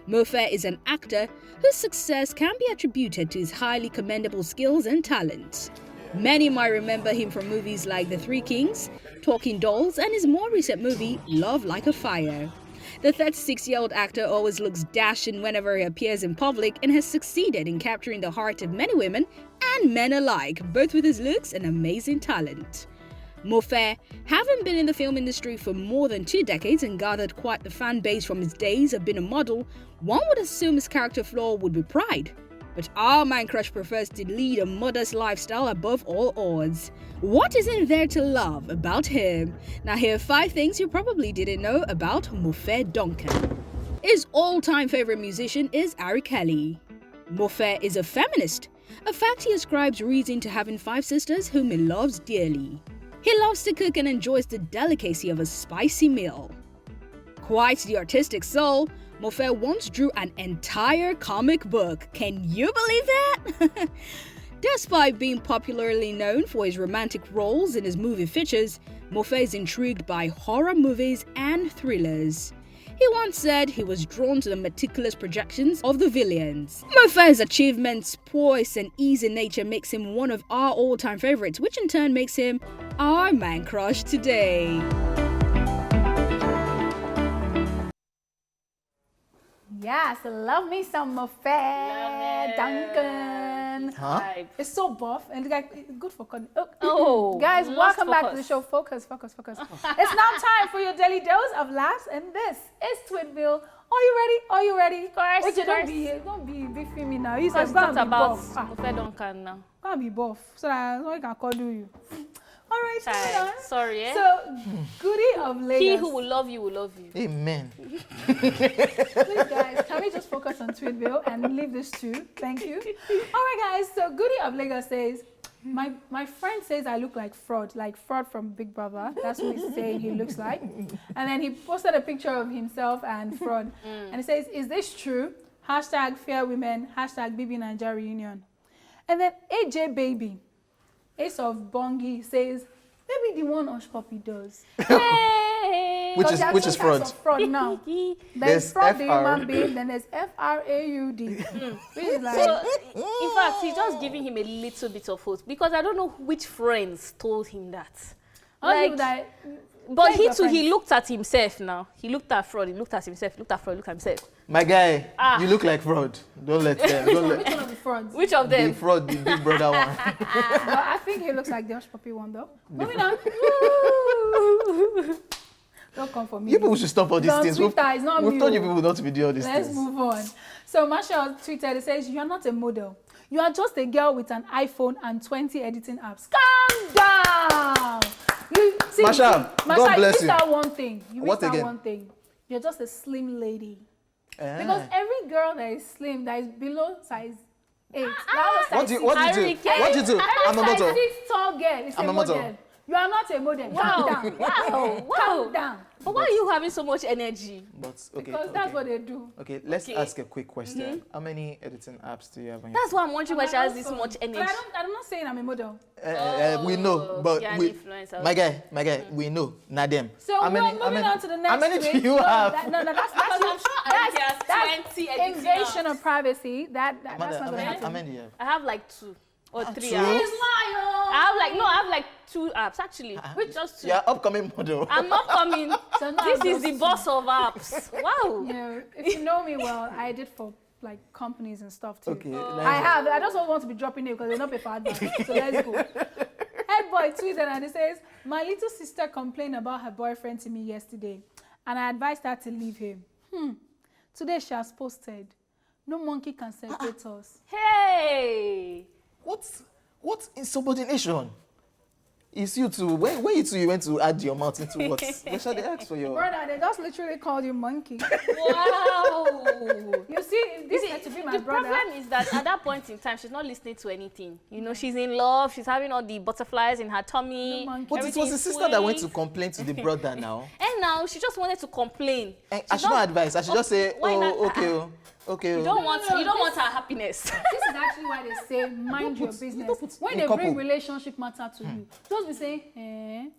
Speaker 4: Mofe is an actor whose success can be attributed to his highly commendable skills and talents. Many might remember him from movies like The Three Kings, Talking Dolls, and his more recent movie, Love Like a Fire. The 36-year-old actor always looks dashing whenever he appears in public and has succeeded in capturing the heart of many women and men alike, both with his looks and amazing talent. Mofe, having been in the film industry for more than 2 decades and gathered quite the fan base from his days of being a model, one would assume his character flaw would be pride. But our Man Crush prefers to lead a modest lifestyle above all odds. What isn't there to love about him? Now here are 5 things you probably didn't know about Mofe Duncan. His all-time favorite musician is R. Kelly. Mofe is a feminist, a fact he ascribes reason to having 5 sisters whom he loves dearly. He loves to cook and enjoys the delicacy of a spicy meal. Quite the artistic soul, Mofe once drew an entire comic book. Can you believe that? Despite being popularly known for his romantic roles in his movie features, Mofe is intrigued by horror movies and thrillers. He once said he was drawn to the meticulous projections of the villains. Mofe's achievements, poise, and easy nature makes him one of our all-time favorites, which in turn makes him our Man Crush today.
Speaker 2: Yes, love me some Mofe Duncan.
Speaker 1: Huh?
Speaker 2: It's so buff and like good for
Speaker 3: Oh,
Speaker 2: guys,
Speaker 3: lost
Speaker 2: welcome back to the show. Focus. It's now time for your daily dose of laughs, and this is Tweetville. Are you ready? Of
Speaker 3: course,
Speaker 2: don't be beefy me now. You
Speaker 3: Let's
Speaker 2: said
Speaker 3: talk
Speaker 2: gonna be
Speaker 3: about
Speaker 2: buff.
Speaker 3: Mofe Duncan now.
Speaker 2: Gonna be buff so that no one can call you. All right, hold on.
Speaker 3: Sorry, eh?
Speaker 2: So, goodie of Lagos.
Speaker 3: He who will love you will love you.
Speaker 1: Amen.
Speaker 2: Please, guys, can we just focus on Tweetville and leave this too? Thank you. All right, guys. So, goodie of Lagos says, my friend says I look like Fraud from Big Brother. That's what he's saying he looks like. And then he posted a picture of himself and Fraud. And he says, is this true? Hashtag Fair Women, hashtag BB Nigeria Reunion. And then AJ Baby, Ace of Bongi, says, maybe the one Hush Puppy does.
Speaker 3: Hey!
Speaker 1: Which is fraud?
Speaker 2: Fraud now. There's fraud the human being, then there's FRAUD. Which is like,
Speaker 3: So, in fact, he's just giving him a little bit of hope because I don't know which friends told him that. But he too, he looked at himself now. He looked at fraud, he looked at himself, he looked at fraud, he looked at himself.
Speaker 1: My guy, you look like fraud. Don't let them. Don't let
Speaker 2: which one of the frauds?
Speaker 3: Which of them?
Speaker 1: the fraud, the big brother one.
Speaker 2: But I think he looks like the Hush Puppy one though. Moving on. Don't come for me.
Speaker 1: You people should stop all these things.
Speaker 2: Twitter, it's not
Speaker 1: we've
Speaker 2: me.
Speaker 1: told you people not to be doing all these
Speaker 2: Let's
Speaker 1: things.
Speaker 2: move on. So Marshall tweeted, it says, "You are not a model. You are just a girl with an iPhone and 20 editing apps. Calm down." You see,
Speaker 1: Marshall, God bless you.
Speaker 2: You missed out one thing. You
Speaker 1: What
Speaker 2: missed out
Speaker 1: again?
Speaker 2: one thing. You're just a slim lady.
Speaker 1: Ah.
Speaker 2: Because every girl that is slim, that is below size 8.
Speaker 1: What do you do? What do you do? I'm a
Speaker 2: Every
Speaker 1: model.
Speaker 2: size 6 tall girl is
Speaker 1: I'm
Speaker 2: a
Speaker 1: a model.
Speaker 2: model. You are not a model.
Speaker 3: Wow.
Speaker 2: Calm down.
Speaker 3: Wow.
Speaker 2: Calm down.
Speaker 3: But why are you having so much energy?
Speaker 1: But okay.
Speaker 2: Because that's what they do.
Speaker 1: Okay, let's ask a quick question. How many editing apps do you have on your
Speaker 3: That's why I'm wondering why she has this
Speaker 2: Also-
Speaker 3: much energy.
Speaker 2: But I'm not saying I'm a model.
Speaker 1: we know, but
Speaker 3: you're an
Speaker 1: we,
Speaker 3: influencer.
Speaker 1: my guy, we know, not them.
Speaker 2: So we're moving on to the next.
Speaker 1: How many do
Speaker 2: tweet.
Speaker 1: you have?
Speaker 3: Because I'm sure he has 20 editing
Speaker 2: invasion
Speaker 3: apps.
Speaker 2: of privacy. That's not
Speaker 1: Amanda,
Speaker 2: going to
Speaker 1: how
Speaker 2: happen.
Speaker 1: many do you have?
Speaker 3: I have like 2 or 3
Speaker 1: 2?
Speaker 3: apps.
Speaker 2: He's lying.
Speaker 3: I have like 2 apps actually. Just 2.
Speaker 1: You're upcoming model.
Speaker 3: I'm not coming.
Speaker 2: So now
Speaker 3: This
Speaker 2: I'm
Speaker 3: is the
Speaker 2: just-
Speaker 3: boss of apps. Wow.
Speaker 2: You know, if you know me well, I did for like companies and stuff too.
Speaker 1: Okay,
Speaker 2: I have. I just don't want to be dropping it because they're not paid for advance. So let's go. Head boy tweeted and he says, "My little sister complained about her boyfriend to me yesterday, and I advised her to leave him. Today she has posted, 'No monkey can separate us.'"
Speaker 3: Hey.
Speaker 1: What insubordination? It's you two. When you two you went to add your mouth into what? What shall they ask for your?
Speaker 2: Brother, they just literally called you monkey.
Speaker 3: Wow.
Speaker 2: You see, this had to be my
Speaker 3: The
Speaker 2: brother.
Speaker 3: problem is that at that point in time, she's not listening to anything. You know, she's in love. She's having all the butterflies in her tummy.
Speaker 2: The monkey.
Speaker 1: But it was the
Speaker 3: everything's
Speaker 1: sister that went to
Speaker 3: sweet.
Speaker 1: complain to the brother now.
Speaker 3: And now she just wanted to complain.
Speaker 1: And
Speaker 3: She
Speaker 1: I should not advise. I should just say,
Speaker 3: why not?
Speaker 1: okay.
Speaker 3: You don't want
Speaker 2: this-
Speaker 3: her happiness.
Speaker 2: This is actually why they say mind your business. When
Speaker 1: in
Speaker 2: they
Speaker 1: couple.
Speaker 2: bring relationship matter to you, just be saying,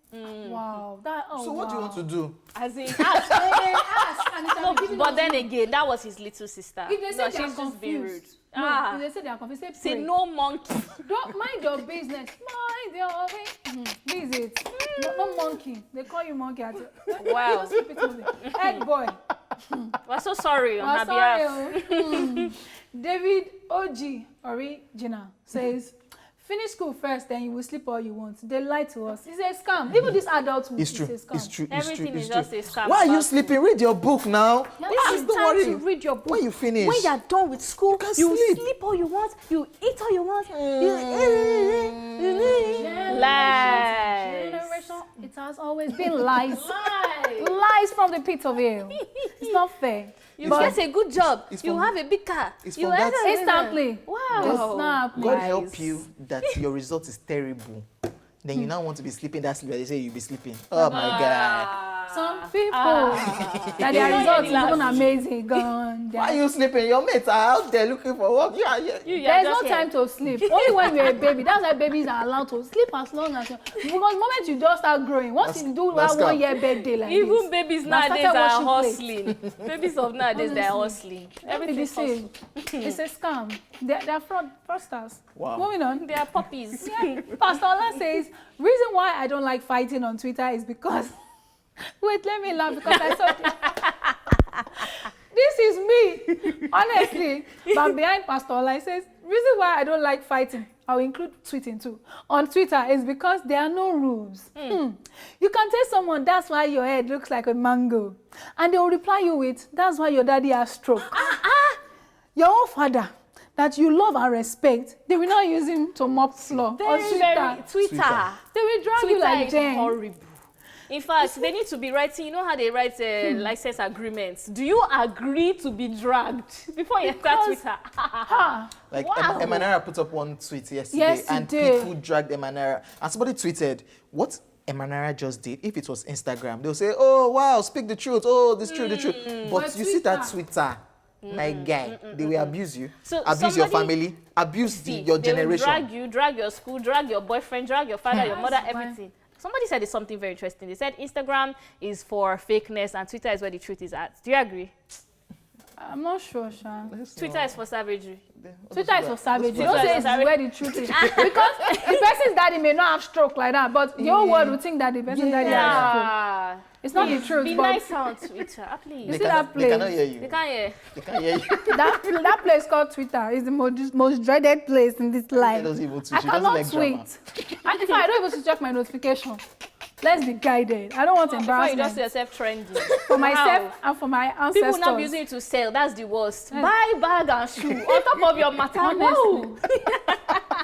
Speaker 2: wow,
Speaker 1: So what do you want to do?
Speaker 3: As in,
Speaker 2: ask? Ask, and it shall be given
Speaker 3: but
Speaker 2: unto
Speaker 3: then
Speaker 2: you.
Speaker 3: again, that was his little sister.
Speaker 2: If they say
Speaker 3: No,
Speaker 2: they are
Speaker 3: she's just being rude.
Speaker 2: confused, if they say they are confused,
Speaker 3: Say
Speaker 2: pray.
Speaker 3: no monkey.
Speaker 2: Don't mind your business. Mind your business. Visit. No monkey. They call you monkey.
Speaker 3: Wow.
Speaker 2: Just keep it moving. Head boy.
Speaker 3: We're so sorry on her
Speaker 2: Sorry,
Speaker 3: behalf.
Speaker 2: oh. David OG Original says, "Finish school first, then you will sleep all you want." They lie to us. It's a scam. Even this adulthood
Speaker 1: It's
Speaker 2: is
Speaker 1: true.
Speaker 2: a scam.
Speaker 1: It's true.
Speaker 3: Everything is just a scam.
Speaker 1: Why are you
Speaker 3: about
Speaker 1: sleeping? Read your book now.
Speaker 3: This is
Speaker 1: Don't
Speaker 3: time
Speaker 1: worry.
Speaker 3: to read your book.
Speaker 1: When you finish.
Speaker 3: When you're done with school,
Speaker 1: can
Speaker 3: you
Speaker 1: sleep.
Speaker 3: sleep all you want, you eat all you want. Lies.
Speaker 2: Generation, it has always been lies. Lies from the pit of hell. It's not fair.
Speaker 3: You
Speaker 2: But
Speaker 3: get a good job.
Speaker 1: it's
Speaker 3: You
Speaker 1: from-
Speaker 3: have a big car.
Speaker 1: it's
Speaker 3: You
Speaker 1: from that-
Speaker 2: Instantly.
Speaker 3: Wow.
Speaker 2: It's not
Speaker 1: God
Speaker 2: lies.
Speaker 1: help you that your result is terrible. Then you now want to be sleeping that sleep. They say you'll be sleeping. Oh my God.
Speaker 2: Some people that their result is even amazing. Gone.
Speaker 1: Why are you sleeping? Your mates are out there looking for work. You are here.
Speaker 2: There's no time to sleep. Only when you're a baby. That's why babies are allowed to sleep as long as you. Because the moment you just start growing, once you do
Speaker 1: that's
Speaker 2: that 1
Speaker 1: calm.
Speaker 2: year birthday like
Speaker 3: Even
Speaker 2: this,
Speaker 3: babies
Speaker 2: Now
Speaker 3: nowadays
Speaker 2: started
Speaker 3: are
Speaker 2: washing
Speaker 3: hustling. Babies of nowadays, they're
Speaker 2: Honestly.
Speaker 3: hustling.
Speaker 2: don't be
Speaker 3: Everything's hustle.
Speaker 2: deceived. It's a scam. They're fraudsters.
Speaker 1: Wow.
Speaker 2: Moving on.
Speaker 3: They are puppies.
Speaker 2: Yeah. Pastor Ola says, reason why I don't like fighting on Twitter is because... Wait, let me laugh because I saw this is me, honestly. But behind Pastor Ola, he says, reason why I don't like fighting, I'll include tweeting too, on Twitter is because there are no rules. You can tell someone, that's why your head looks like a mango. And they will reply you with, that's why your daddy has stroke. Your own father, that you love and respect, they will not use him to mop floor on Twitter.
Speaker 3: Twitter.
Speaker 2: They will drag you
Speaker 3: Twitter
Speaker 2: like
Speaker 3: is
Speaker 2: them.
Speaker 3: horrible. In fact, they need to be writing, you know how they write license agreements? Do you agree to be dragged before you enter
Speaker 2: Because-
Speaker 3: Twitter?
Speaker 1: Like
Speaker 3: Wow.
Speaker 1: Emanara put up one tweet yesterday, and
Speaker 2: Yesterday.
Speaker 1: people dragged Emanara. And somebody tweeted, what Emanara just did, if it was Instagram, they'll say, oh, wow, speak the truth. Oh, this true, the truth. But
Speaker 2: But
Speaker 1: you see that
Speaker 2: Twitter.
Speaker 1: Twitter, my guy, they will abuse you,
Speaker 3: So
Speaker 1: abuse your
Speaker 3: somebody-
Speaker 1: family, abuse
Speaker 3: See,
Speaker 1: your
Speaker 3: they will
Speaker 1: generation.
Speaker 3: drag you, drag your school, drag your boyfriend, drag your father, your mother,
Speaker 2: That's why-
Speaker 3: everything. somebody said it's something very interesting. They said Instagram is for fakeness and Twitter is where the truth is at. Do you agree?
Speaker 2: I'm not sure, Sean.
Speaker 3: Twitter is for savagery.
Speaker 2: Twitter is for savagery. Don't say it's where the truth is. Because the person's daddy may not have stroke like that, but the whole world would think that the person's daddy has stroke. It's not the truth.
Speaker 3: Be
Speaker 2: but
Speaker 3: nice on Twitter, please.
Speaker 2: You see that place?
Speaker 1: They cannot hear you.
Speaker 3: They can't hear.
Speaker 1: They can't hear you.
Speaker 2: that place called Twitter is the most dreaded place in this life. I cannot tweet. And if I don't even switch off my notification, let's be guided. I don't want embarrassment.
Speaker 3: You just see yourself trending.
Speaker 2: For myself and for my ancestors.
Speaker 3: People not using it to sell. That's the worst. Buy bag and shoe on top of your maternal.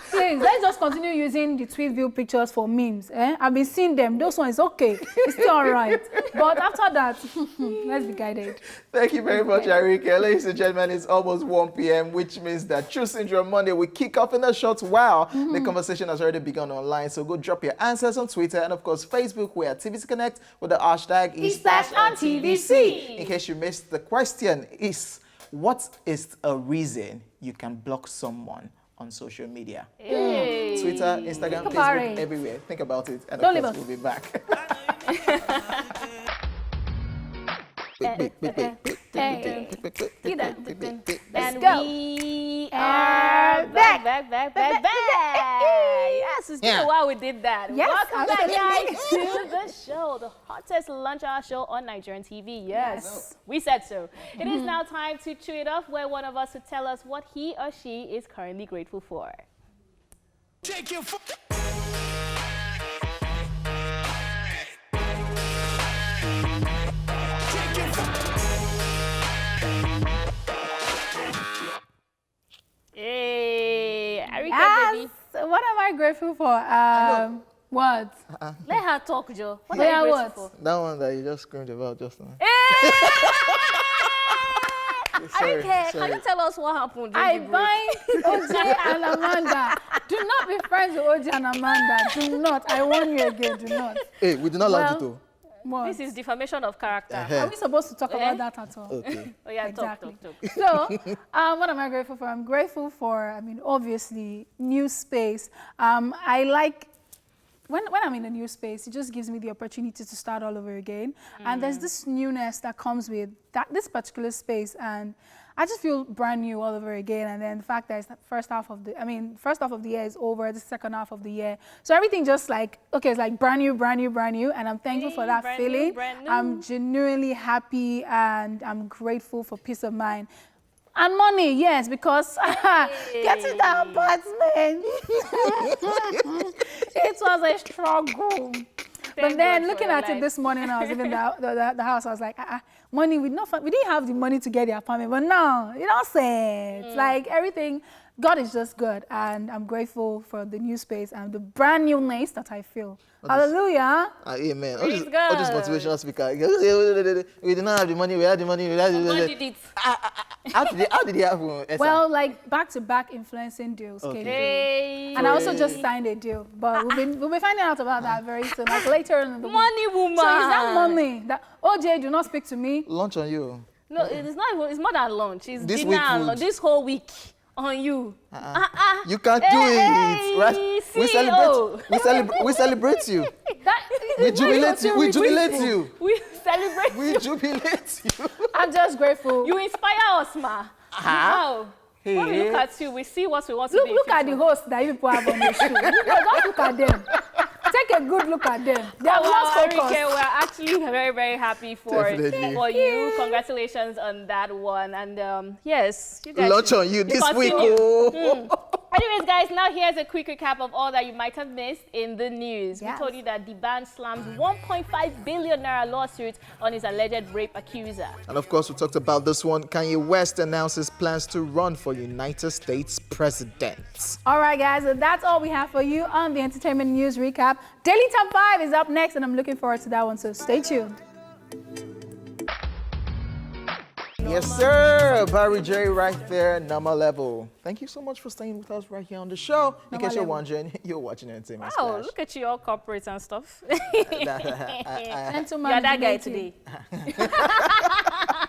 Speaker 2: Please, let's just continue using the tweet view pictures for memes. I've been seeing them. Those ones, okay. It's still all right. But after that, let's be guided.
Speaker 1: Thank you very much, Arike. Ladies and gentlemen, it's almost 1 p.m., which means that True Syndrome Monday will kick off in a short while. The conversation has already begun online, so go drop your answers on Twitter and, of course, Facebook. We're at TVC Connect with the hashtag #TVC. In case you missed, the question is, what is a reason you can block someone on social media?
Speaker 3: Hey.
Speaker 1: Twitter, Instagram, Facebook, everywhere. Think about it, and of course, we'll be back.
Speaker 3: And we are back. Yes, it's been a while we did that.
Speaker 2: Yes,
Speaker 3: welcome back, guys, to the show, the hottest lunch hour show on Nigerian TV. Yes, we said so. It is now time to chew it off, where one of us will tell us what he or she is currently grateful for.
Speaker 5: Take your
Speaker 3: Hey, Arike, baby.
Speaker 2: What am I grateful for? What?
Speaker 3: Let her talk, Joe. What are you grateful for?
Speaker 1: That one that you just screamed about just now.
Speaker 3: Arike, can you tell us what happened?
Speaker 2: I bind OJ and Amanda. Do not be friends with OJ and Amanda. Do not. I warn you again. Do not.
Speaker 1: Hey, we do not like it though.
Speaker 2: What?
Speaker 3: This is defamation of character.
Speaker 2: Are we supposed to talk about that at all?
Speaker 1: Okay.
Speaker 3: Oh yeah,
Speaker 2: Exactly.
Speaker 3: talk.
Speaker 2: So, what am I grateful for? I'm grateful for, obviously, new space. I like, when I'm in a new space, it just gives me the opportunity to start all over again. And there's this newness that comes with this particular space. And I just feel brand new all over again. And then the fact that it's the first half of the year is over, the second half of the year. So everything just like, okay, it's like brand new. And I'm thankful for that feeling.
Speaker 3: Brand new. I'm
Speaker 2: genuinely happy and I'm grateful for peace of mind. And money, yes, because getting that apartment, it was a struggle. But then looking at it this morning, I was leaving the house, I was like, money, we didn't have the money to get the apartment, but no, you don't say it. Like everything, God is just good. And I'm grateful for the new space and the brand newness that I feel. Hallelujah.
Speaker 1: Amen.
Speaker 3: Praise
Speaker 1: All
Speaker 3: God.
Speaker 1: this motivational speaker. We did not have the money, we had the money.
Speaker 3: God did it.
Speaker 1: How did it happen? Esther?
Speaker 2: Well, like back-to-back influencing deals came through.
Speaker 3: Hey.
Speaker 2: And I also just signed a deal, but we'll be finding out about that very soon, like later in the week.
Speaker 3: Money woman.
Speaker 2: So is that money that OJ do not speak to me?
Speaker 1: Lunch on you.
Speaker 3: No, it's not even, it's more than lunch. It's
Speaker 1: This
Speaker 3: dinner
Speaker 1: week
Speaker 3: and
Speaker 1: food.
Speaker 3: lunch. This whole week on you.
Speaker 1: You can't do it, right? We
Speaker 3: CEO.
Speaker 1: celebrate. We celebrate you. We jubilate you. We jubilate you.
Speaker 3: We celebrate
Speaker 1: We
Speaker 3: you.
Speaker 1: jubilate you.
Speaker 2: I'm just grateful.
Speaker 3: You inspire us, ma. Wow.
Speaker 1: Hey.
Speaker 3: When we look at you, we see what we want to be.
Speaker 2: Look at the hosts that you people have on the show. Just look at them. Take a good look at them. They are lost focus.
Speaker 3: Arike, we're actually very, very happy for
Speaker 1: Definitely.
Speaker 3: you. Congratulations on that one. And yes, you guys
Speaker 1: Lunch
Speaker 3: should
Speaker 1: on you this week.
Speaker 3: continue.
Speaker 1: Oh.
Speaker 3: Anyways, guys, now here's a quick recap of all that you might have missed in the news.
Speaker 2: Yes.
Speaker 3: We told you that the band slams 1.5 billion naira lawsuit on his alleged rape accuser.
Speaker 1: And of course, we talked about this one. Kanye West announces plans to run for United States president.
Speaker 2: All right, guys, so that's all we have for you on the Entertainment News Recap. Daily Top 5 is up next, and I'm looking forward to that one, so stay tuned.
Speaker 1: Yes, sir. Barry J right there, Number Level. Thank you so much for staying with us right here on the show. In case you're wondering, you're watching Entertainment
Speaker 3: Wow,
Speaker 1: Splash.
Speaker 3: look at you all corporate and stuff.
Speaker 2: Gentleman
Speaker 3: You're that guy
Speaker 2: today.
Speaker 3: today.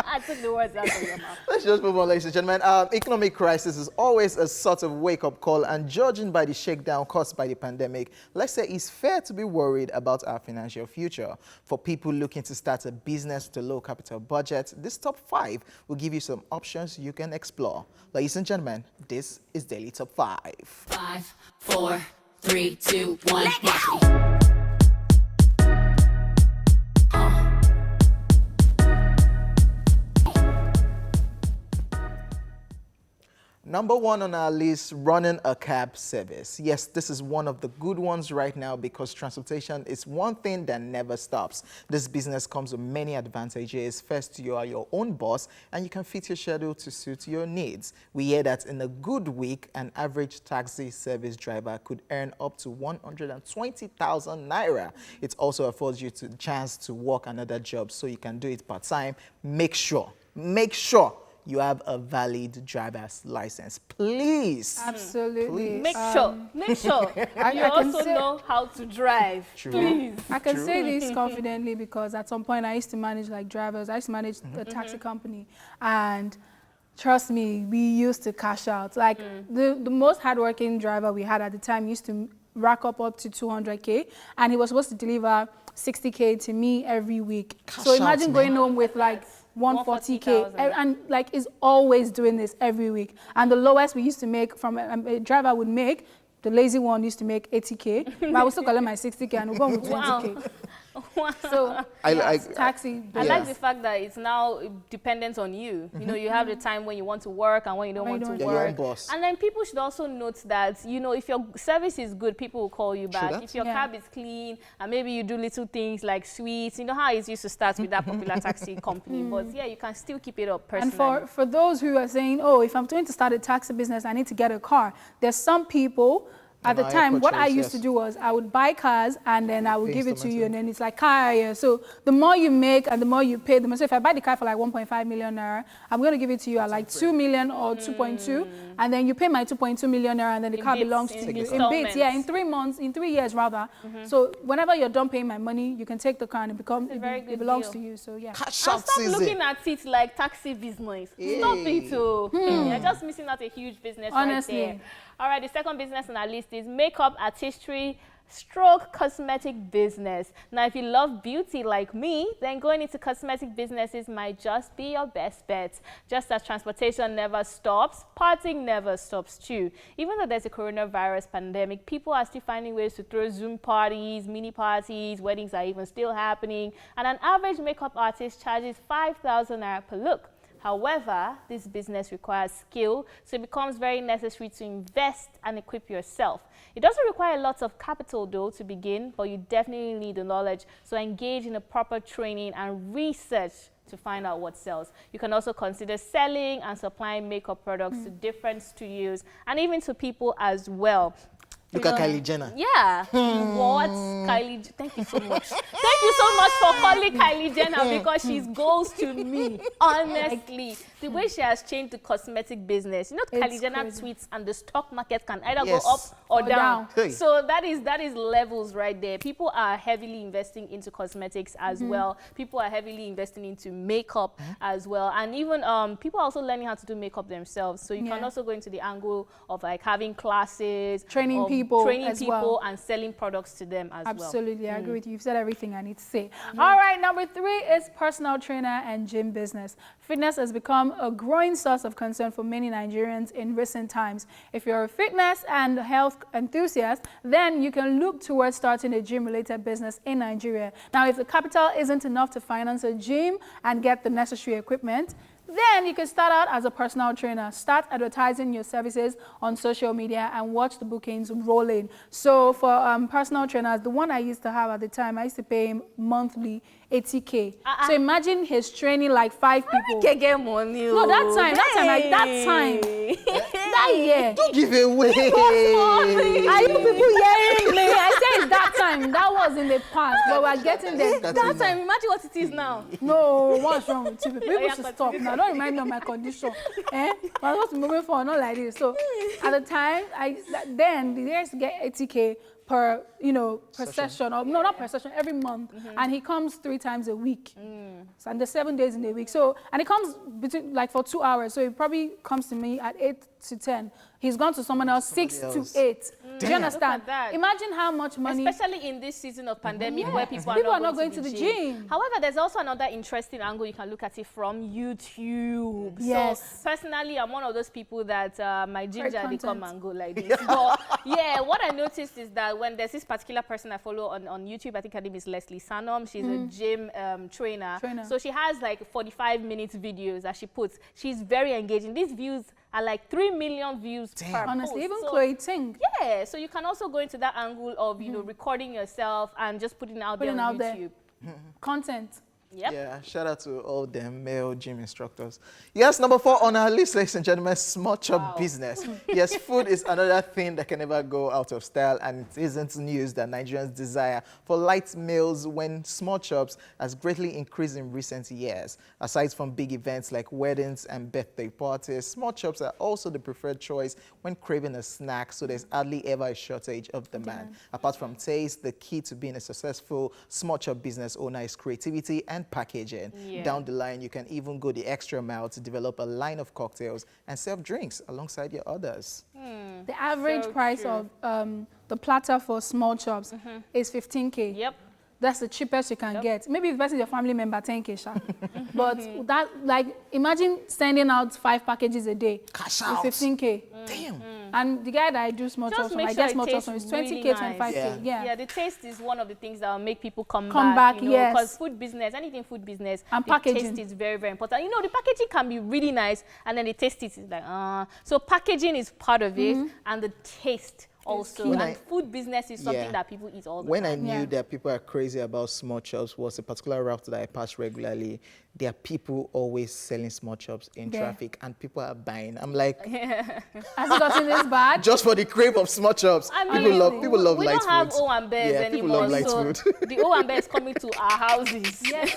Speaker 3: I took the words out of your mouth.
Speaker 1: Let's just move on, ladies and gentlemen. Economic crisis is always a sort of wake-up call, and judging by the shakedown caused by the pandemic, let's say it's fair to be worried about our financial future. For people looking to start a business with a low capital budget, this top 5 will give you some options you can explore. Ladies and gentlemen, this is Daily Top 5.
Speaker 6: 5, 4, 3, 2, 1, watch me.
Speaker 1: Number 1 on our list, running a cab service. Yes, this is one of the good ones right now because transportation is one thing that never stops. This business comes with many advantages. First, you are your own boss and you can fit your schedule to suit your needs. We hear that in a good week, an average taxi service driver could earn up to 120,000 naira. It also affords you the chance to work another job so you can do it part-time. Make sure you have a valid driver's license, please.
Speaker 2: Absolutely.
Speaker 1: Please.
Speaker 3: Make sure. And you also know how to drive.
Speaker 1: True.
Speaker 3: Please.
Speaker 2: I can say this confidently because at some point I used to manage like drivers. I used to manage a taxi company, and trust me, we used to cash out. Like the most hardworking driver we had at the time used to rack up to 200K, and he was supposed to deliver 60K to me every week. So imagine going home with like 140K, and like is always doing this every week. And the lowest we used to make from a driver would make, the lazy one used to make 80K, but I was still calling my 60K and we're going with 20K.
Speaker 3: Wow.
Speaker 2: So taxi.
Speaker 3: I like the fact that it's now dependent on you. You know, you have the time when you want to work and when you don't want to work.
Speaker 1: Your own boss.
Speaker 3: And then people should also note that, you know, if your service is good, people will call you back. If your cab is clean and maybe you do little things like sweets, you know how it used to start with that popular taxi company. But yeah, you can still keep it up personally.
Speaker 2: And for those who are saying, oh, if I'm going to start a taxi business, I need to get a car. There's some people. At the time, what I used to do was I would buy cars and then I would give it to you, and then it's like car hire. So the more you make and the more you pay, the more. So if I buy the car for like 1.5 million naira, I'm going to give it to you at like 2 million or 2.2, and then you pay my 2.2 million naira, and then the car belongs to you in bits. Yeah, in 3 months, in 3 years rather. So whenever you're done paying my money, you can take the car and it belongs to you. So yeah.
Speaker 3: Stop looking at it like taxi business. Stop it, too. You're just missing out a huge business.
Speaker 2: Honestly.
Speaker 3: Right there. All right, the second business on our list is makeup artistry / cosmetic business. Now, if you love beauty like me, then going into cosmetic businesses might just be your best bet. Just as transportation never stops, partying never stops too. Even though there's a coronavirus pandemic, people are still finding ways to throw Zoom parties, mini parties, weddings are even still happening, and an average makeup artist charges 5,000 naira per look. However, this business requires skill, so it becomes very necessary to invest and equip yourself. It doesn't require lots of capital, though, to begin, but you definitely need the knowledge, so engage in a proper training and research to find out what sells. You can also consider selling and supplying makeup products to different studios and even to people as well.
Speaker 1: Look at Kylie Jenner.
Speaker 3: Yeah. What? Kylie, thank you so much. Thank you so much for calling Kylie Jenner because she's goals to me. Honestly. The way she has changed the cosmetic business. You know, Kylie Jenner tweets and the stock market can either go up or down.
Speaker 1: Hey.
Speaker 3: So that is levels right there. People are heavily investing into cosmetics as well. People are heavily investing into makeup as well. And even people are also learning how to do makeup themselves. So you can also go into the angle of like having classes,
Speaker 2: training people
Speaker 3: and selling products to them as well.
Speaker 2: Absolutely, I agree with you. You've said everything I need to say. All right, number 3 is personal trainer and gym business. Fitness has become a growing source of concern for many Nigerians in recent times. If you're a fitness and health enthusiast, then you can look towards starting a gym-related business in Nigeria. Now, if the capital isn't enough to finance a gym and get the necessary equipment, then you can start out as a personal trainer. Start advertising your services on social media and watch the bookings roll in. So for personal trainers, the one I used to have at the time, I used to pay him monthly 80K. So imagine he's training like 5 people.
Speaker 3: Can get money.
Speaker 2: No, that time, that year.
Speaker 1: Don't give away.
Speaker 2: Are you people hearing me? I said it's that time. That was in the past, but we're getting there.
Speaker 3: That time, imagine what it is now.
Speaker 2: No, what's wrong with you? People should stop now. Don't remind me of my condition. I'm supposed to be moving forward, not like this. So at the time, then they used to get 80K per, per session, or no, not per session, every month. And he comes 3 times a week. So, and there's 7 days in a week. So, and he comes between, like, for 2 hours. So he probably comes to me at 8 to 10. He's gone to someone else 6 to 8. Do you understand? Imagine how much money.
Speaker 3: Especially in this season of pandemic where people are not going to the gym. However, there's also another interesting angle you can look at it from YouTube.
Speaker 2: Yes.
Speaker 3: So personally, I'm one of those people that my ginger, they come and go like this. But yeah, what I noticed is that when there's this particular person I follow on YouTube, I think her name is Leslie Sanom. She's a gym trainer. So she has like 45 minutes videos that she puts. She's very engaging. These views are like 3 million views per
Speaker 2: Honestly,
Speaker 3: post.
Speaker 2: even
Speaker 3: So,
Speaker 2: Chloe Ting.
Speaker 3: yeah, so you can also go into that angle of, recording yourself and just putting it out there on YouTube.
Speaker 2: Content.
Speaker 3: Yep.
Speaker 1: Yeah, shout out to all them male gym instructors. Yes, number 4 on our list, ladies and gentlemen, small shop business. Yes, food is another thing that can never go out of style, and it isn't news that Nigerians' desire for light meals when small shops has greatly increased in recent years. Aside from big events like weddings and birthday parties, small shops are also the preferred choice when craving a snack, so there's hardly ever a shortage of demand. Apart from taste, the key to being a successful small shop business owner is creativity and packaging. Down the line, you can even go the extra mile to develop a line of cocktails and serve drinks alongside your orders.
Speaker 2: The average price of the platter for small shops is 15K.
Speaker 3: Yep.
Speaker 2: That's the cheapest you can get. Maybe if versus your family member, 10K, sha. But that, like, imagine sending out 5 packages a day.
Speaker 1: Cash
Speaker 2: with
Speaker 1: out.
Speaker 2: 15K.
Speaker 1: Damn.
Speaker 2: And the guy that I do small
Speaker 3: Just
Speaker 2: chops
Speaker 3: make
Speaker 2: from, I
Speaker 3: sure
Speaker 2: get
Speaker 3: it
Speaker 2: small chops
Speaker 3: tastes
Speaker 2: from, it's 20K,
Speaker 3: really nice.
Speaker 2: 25K.
Speaker 3: Yeah, the taste is one of the things that will make people come
Speaker 2: back.
Speaker 3: back,
Speaker 2: Yes.
Speaker 3: because food business, anything food business,
Speaker 2: And
Speaker 3: the
Speaker 2: packaging.
Speaker 3: taste is very, very important. The packaging can be really nice, and then the taste is like, So packaging is part of it, and the taste also. And food business is something that people eat all the time.
Speaker 1: When I knew that people are crazy about small shops was a particular route that I pass regularly. There are people always selling small shops in traffic, and people are buying. I'm like,
Speaker 2: has it gotten this bad?
Speaker 1: Just for the crave of small shops.
Speaker 3: I mean,
Speaker 1: people love
Speaker 3: we
Speaker 1: light
Speaker 3: don't have
Speaker 1: food.
Speaker 3: O&Bears anymore.
Speaker 1: People love light
Speaker 3: so
Speaker 1: food.
Speaker 3: the O&Bear is coming to our houses.
Speaker 2: Yes,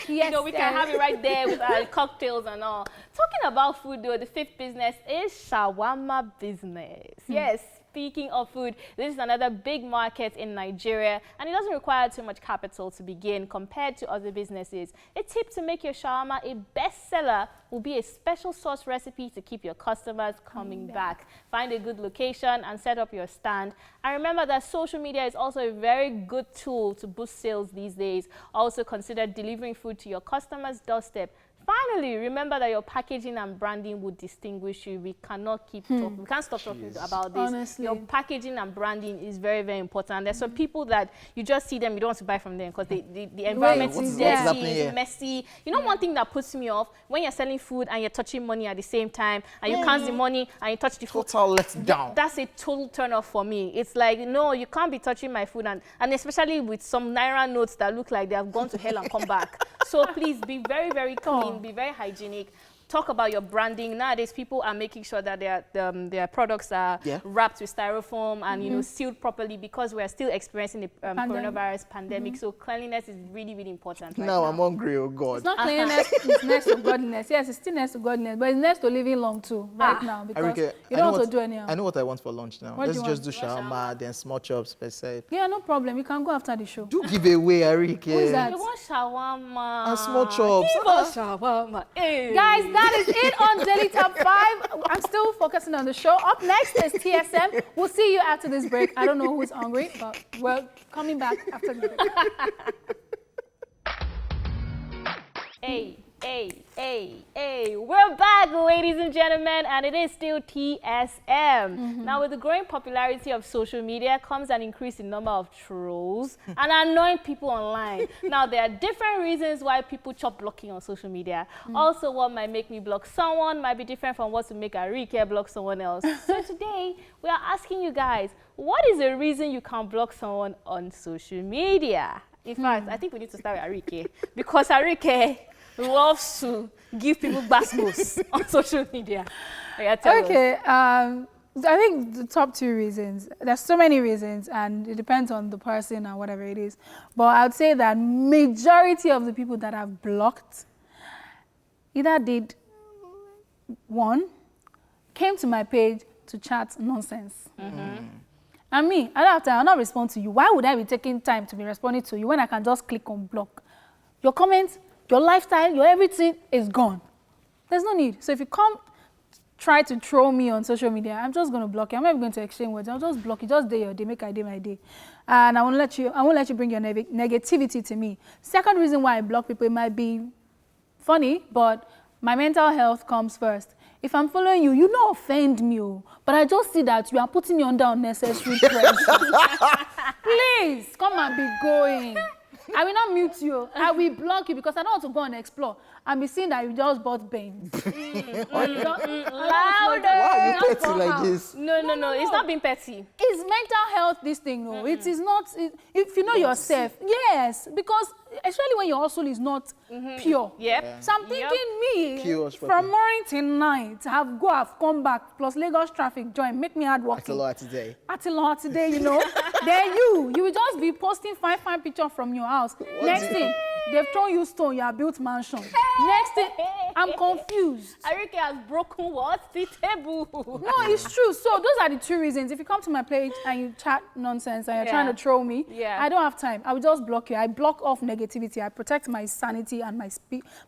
Speaker 3: We can have it right there with our cocktails and all. Talking about food, though, the 5th business is shawarma business. Yes. Speaking of food, this is another big market in Nigeria, and it doesn't require too much capital to begin compared to other businesses. A tip to make your shawarma a bestseller will be a special sauce recipe to keep your customers coming back. Find a good location and set up your stand. And remember that social media is also a very good tool to boost sales these days. Also consider delivering food to your customers' doorstep. Finally, remember that your packaging and branding would distinguish you. We cannot keep talking. We can't stop talking about this.
Speaker 2: Honestly.
Speaker 3: Your packaging and branding is very, very important. And there's some people that you just see them, you don't want to buy from them because the environment is dirty, it's messy. One thing that puts me off, when you're selling food and you're touching money at the same time, and you count the money and you touch the food.
Speaker 1: Total letdown.
Speaker 3: That's a total turn off for me. It's like, no, you can't be touching my food, and especially with some Naira notes that look like they have gone to hell and come back. So please be very, very clean. Be very hygienic. Talk about your branding. Nowadays, people are making sure that their products are wrapped with styrofoam and sealed properly, because we are still experiencing the coronavirus pandemic. So cleanliness is really, really important. Right now
Speaker 1: I'm hungry. Oh God!
Speaker 2: It's not cleanliness; it's next to godliness. Yes, it's still next to godliness, but it's next to living long too. Right now, because you don't want to do anyhow.
Speaker 1: I know what I want for lunch now. Let's just do shawarma, then small chops per se.
Speaker 2: Yeah, no problem. You can go after the show.
Speaker 1: Do give away, Arike.
Speaker 2: Who is that?
Speaker 3: You want shawarma
Speaker 1: and small chops.
Speaker 3: Give us shawarma. Hey.
Speaker 2: Guys, that is it on Daily Top 5. I'm still focusing on the show. Up next is TSM. We'll see you after this break. I don't know who's hungry, but we're coming back after the break.
Speaker 3: Hey, we're back, ladies and gentlemen, and it is still TSM. Now, with the growing popularity of social media comes an increase in number of trolls and annoying people online. Now, there are different reasons why people chop blocking on social media. Also, what might make me block someone might be different from what to make Arike block someone else. So today, we are asking you guys, what is the reason you can't block someone on social media? In fact, I think we need to start with Arike, because Arike loves to give people basmos on social media.
Speaker 2: Okay, I think the top 2 reasons, there's so many reasons, and it depends on the person and whatever it is. But I would say that majority of the people that I've blocked either did, 1, came to my page to chat nonsense. And me, I don't have time. I'll not respond to you. Why would I be taking time to be responding to you when I can just click on block? Your comments, your lifestyle, your everything is gone. There's no need. So if you come try to troll me on social media, I'm just going to block you. I'm not even going to exchange words. I'll just block you. Just day your day, make I day my day. And I won't let you bring your negativity to me. Second reason why I block people, it might be funny, but my mental health comes first. If I'm following you, you don't offend me, but I just see that you are putting me under unnecessary pressure. Please, come and be going. I will not mute you. I will block you because I don't want to go and explore and be seeing that you just bought Baines.
Speaker 3: Louder.
Speaker 1: Why are you petty like this?
Speaker 3: No. It's not being petty.
Speaker 2: It's mental health, this thing, no. It is not, if you know yourself, yes, because especially when your hustle is not pure.
Speaker 3: Yep.
Speaker 2: So I'm thinking me,
Speaker 1: Pure
Speaker 2: from morning till night, have come back, plus Lagos traffic join, make me hard working.
Speaker 1: today.
Speaker 2: At a lot today, you know. Then you will just be posting fine picture from your house. Next thing, they've thrown you stone, you have built mansion. Next thing, I'm confused.
Speaker 3: Arike has broken what? The table.
Speaker 2: No, it's true. So those are the two reasons. If you come to my page and you chat nonsense and you're trying to troll me, I don't have time. I will just block you. I block off negativity. I protect my sanity and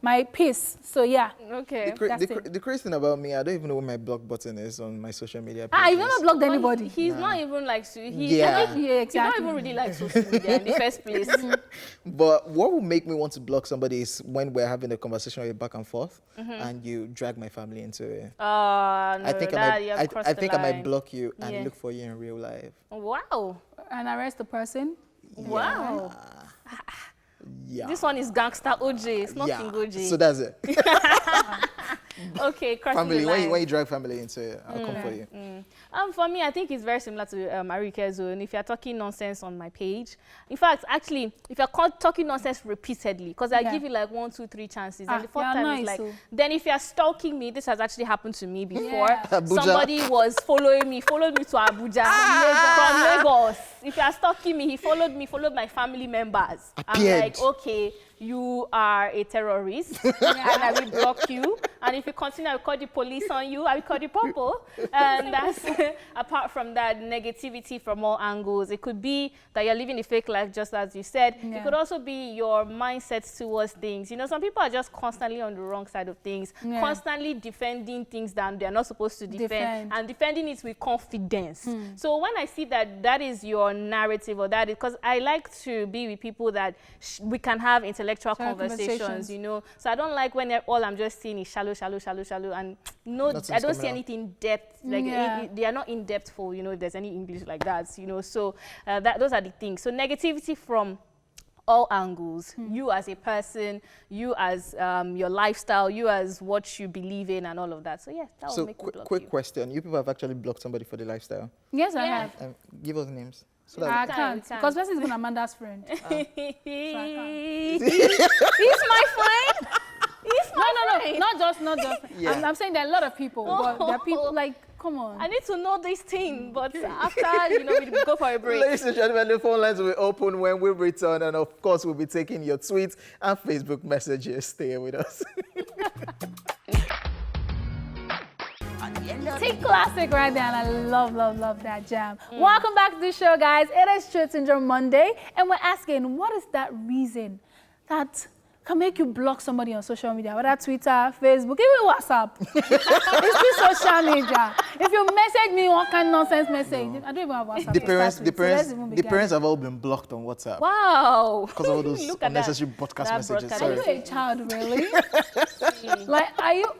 Speaker 2: my peace. So yeah.
Speaker 3: Okay.
Speaker 1: The crazy thing about me, I don't even know where my block button is on my social media pages.
Speaker 2: You've never blocked anybody.
Speaker 3: He's not even like,
Speaker 2: exactly.
Speaker 3: He don't even really like social media in the first place.
Speaker 1: But what will make me want to block somebody is when we're having a conversation back and forth and you drag my family into it.
Speaker 3: No,
Speaker 1: I think I might block you and look for you in real life.
Speaker 3: Wow.
Speaker 2: And arrest the person.
Speaker 3: Wow.
Speaker 1: Yeah.
Speaker 3: This one is gangster OJ. It's not King OJ.
Speaker 1: So that's it.
Speaker 3: Okay, crossing
Speaker 1: family.
Speaker 3: the line.
Speaker 1: When you drag family into it, I'll come for you.
Speaker 3: For me, I think it's very similar to Arike's own. If you're talking nonsense on my page, in fact, actually, if you're talking nonsense repeatedly, because I give you like 1, 2, 3 chances, and the fourth time is like, then if you're stalking me, this has actually happened to me before. Somebody was followed me to Abuja from Lagos. If you're stalking me, he followed my family members. I'm like, okay, you are a terrorist, and I will block you. And if you continue, I will call the police on you. I will call the popo. And that's apart from that, negativity from all angles. It could be that you're living a fake life, just as you said. It could also be your mindset towards things. You know, some people are just constantly on the wrong side of things, constantly defending things that they're not supposed to defend. And defending it with confidence. So when I see that that is your narrative, or that is, because I like to be with people that we can have intellectual conversations, you know. So I don't like when all I'm just seeing is shallow, and I don't see anything depth. Like they are not in depth for, you know, if there's any English like that, you know. So those are the things. So negativity from all angles, you as a person, you as your lifestyle, you as what you believe in, and all of that. So yeah, that will make me block
Speaker 1: quick
Speaker 3: you.
Speaker 1: question: you people have actually blocked somebody for the lifestyle?
Speaker 2: Yes, I have.
Speaker 1: Give us names. So
Speaker 2: I can't, because this is even Amanda's friend.
Speaker 3: He's my friend. He's my friend.
Speaker 2: Not just. I'm saying there are a lot of people, but there are people like, come on.
Speaker 3: I need to know this thing, but after, you know, we go for a break.
Speaker 1: Ladies and gentlemen, the phone lines will be open when we return, and of course, we'll be taking your tweets and Facebook messages. Stay with us.
Speaker 2: Take classic right there, and I love that jam. Welcome back to the show, guys. It is Truth Syndrome Monday, and we're asking, what is that reason that can make you block somebody on social media, whether Twitter, Facebook, even WhatsApp? It's still social media. If you message me one kind of nonsense message, I don't even have WhatsApp.
Speaker 1: The parents have all been blocked on WhatsApp.
Speaker 3: Wow.
Speaker 1: Because of all those unnecessary broadcast messages.
Speaker 2: Are you a child, really? Like, are you?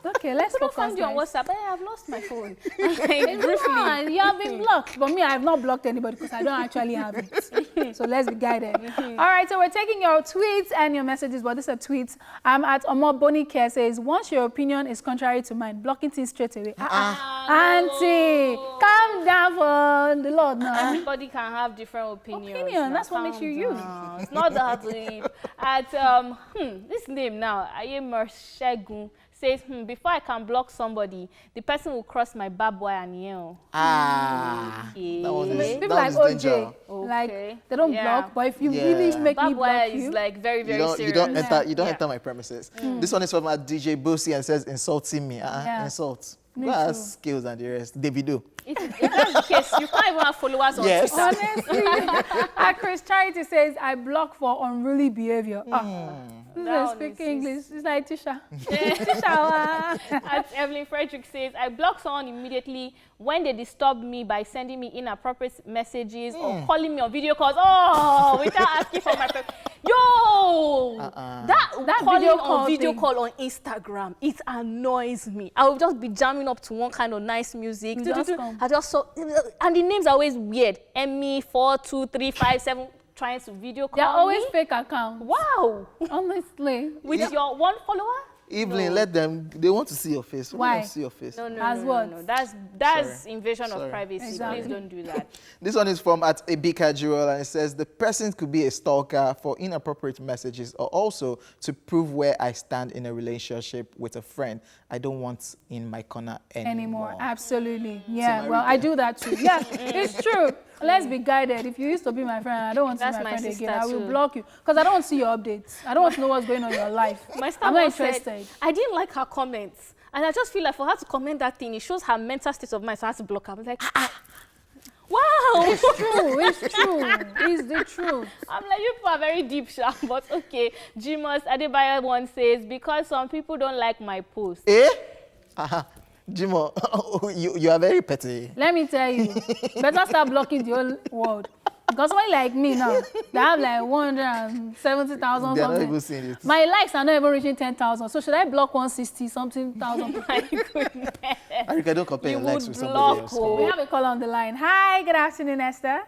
Speaker 2: Okay, let's focus.
Speaker 3: Find you on WhatsApp. I have lost my phone.
Speaker 2: Briefly, you have been blocked, but me, I have not blocked anybody because I don't actually have it. So let's be guided. All right, so we're taking your tweets and your messages, but these are tweets. I'm at Omo Boni Care says, once your opinion is contrary to mine, blocking things straight away. Auntie, calm down for the Lord now.
Speaker 3: Everybody can have different opinions.
Speaker 2: That's what makes you you.
Speaker 3: It's not that deep. At this name now, Ayemer Shegun, says, before I can block somebody, the person will cross my barbed wire and yell.
Speaker 2: People like OJ, like they don't block, but if you really make me block you,
Speaker 3: is like very, very serious.
Speaker 1: You don't enter my premises. This one is from our DJ Boosie and says, insulting me. Insult. Go ask Skills and the rest. Davido.
Speaker 3: If that's the case, you can't even have followers on
Speaker 1: Yes.
Speaker 3: Twitter.
Speaker 2: Honestly, Chris Charity says, I block for unruly behavior. This
Speaker 3: That
Speaker 2: is
Speaker 3: one
Speaker 2: speaking
Speaker 3: is-
Speaker 2: English. It's like Tisha. Tisha.
Speaker 3: As Evelyn Frederick says, I block someone immediately when they disturb me by sending me inappropriate messages or calling me on video calls. Oh, without asking for my Yo! That calling
Speaker 2: video
Speaker 3: on
Speaker 2: call
Speaker 3: video
Speaker 2: thing.
Speaker 3: call on Instagram, it annoys me. I will just be jamming up to one kind of nice music.
Speaker 2: You just come.
Speaker 3: I just saw, and the names are always weird. Emmy 42357 trying to video call
Speaker 2: They're always
Speaker 3: me.
Speaker 2: fake accounts.
Speaker 3: Wow!
Speaker 2: Honestly.
Speaker 3: With your one follower?
Speaker 1: Evelyn, let them. They want to see your face.
Speaker 2: Why?
Speaker 1: They want to see your face.
Speaker 3: No, no,
Speaker 2: As
Speaker 3: no,
Speaker 2: what?
Speaker 3: no, no. That's
Speaker 1: Sorry.
Speaker 3: invasion
Speaker 1: Sorry.
Speaker 3: of privacy.
Speaker 2: Exactly.
Speaker 3: Please don't do that.
Speaker 1: This one is from at Ebika Jewel, and it says the person could be a stalker for inappropriate messages or also to prove where I stand in a relationship with a friend I don't want in my corner anymore.
Speaker 2: Absolutely. Yeah, well, I do that too. Yeah, it's true. Let's be guided. If you used to be my friend, I don't want to be
Speaker 3: That's
Speaker 2: my
Speaker 3: my
Speaker 2: friend
Speaker 3: sister
Speaker 2: again. I will
Speaker 3: too.
Speaker 2: block you because I don't want to see your updates. I don't want to know what's going on in your life.
Speaker 3: My sister
Speaker 2: I'm not
Speaker 3: once said,
Speaker 2: interested.
Speaker 3: I didn't like her comments. And I just feel like for her to comment that thing, it shows her mental state of mind. So I had to block her. I was like, wow.
Speaker 2: It's true. It's true. It's the truth.
Speaker 3: I'm like, you people are very deep, Sha. But okay. Jimus Adebayo one says, because some people don't like my post.
Speaker 1: Eh? Jimo, you are very petty.
Speaker 2: Let me tell you, better start blocking the whole world. Because somebody like me now, they have like 170,000
Speaker 1: They are not
Speaker 2: something.
Speaker 1: even seeing it.
Speaker 2: My likes are not even reaching 10,000. So should I block 160-something thousand?
Speaker 3: My goodness.
Speaker 1: Arika, don't compare your
Speaker 3: You
Speaker 1: likes
Speaker 3: would
Speaker 1: with somebody
Speaker 3: block,
Speaker 1: else.
Speaker 3: oh.
Speaker 2: We have a call on the line. Hi, good afternoon, Esther.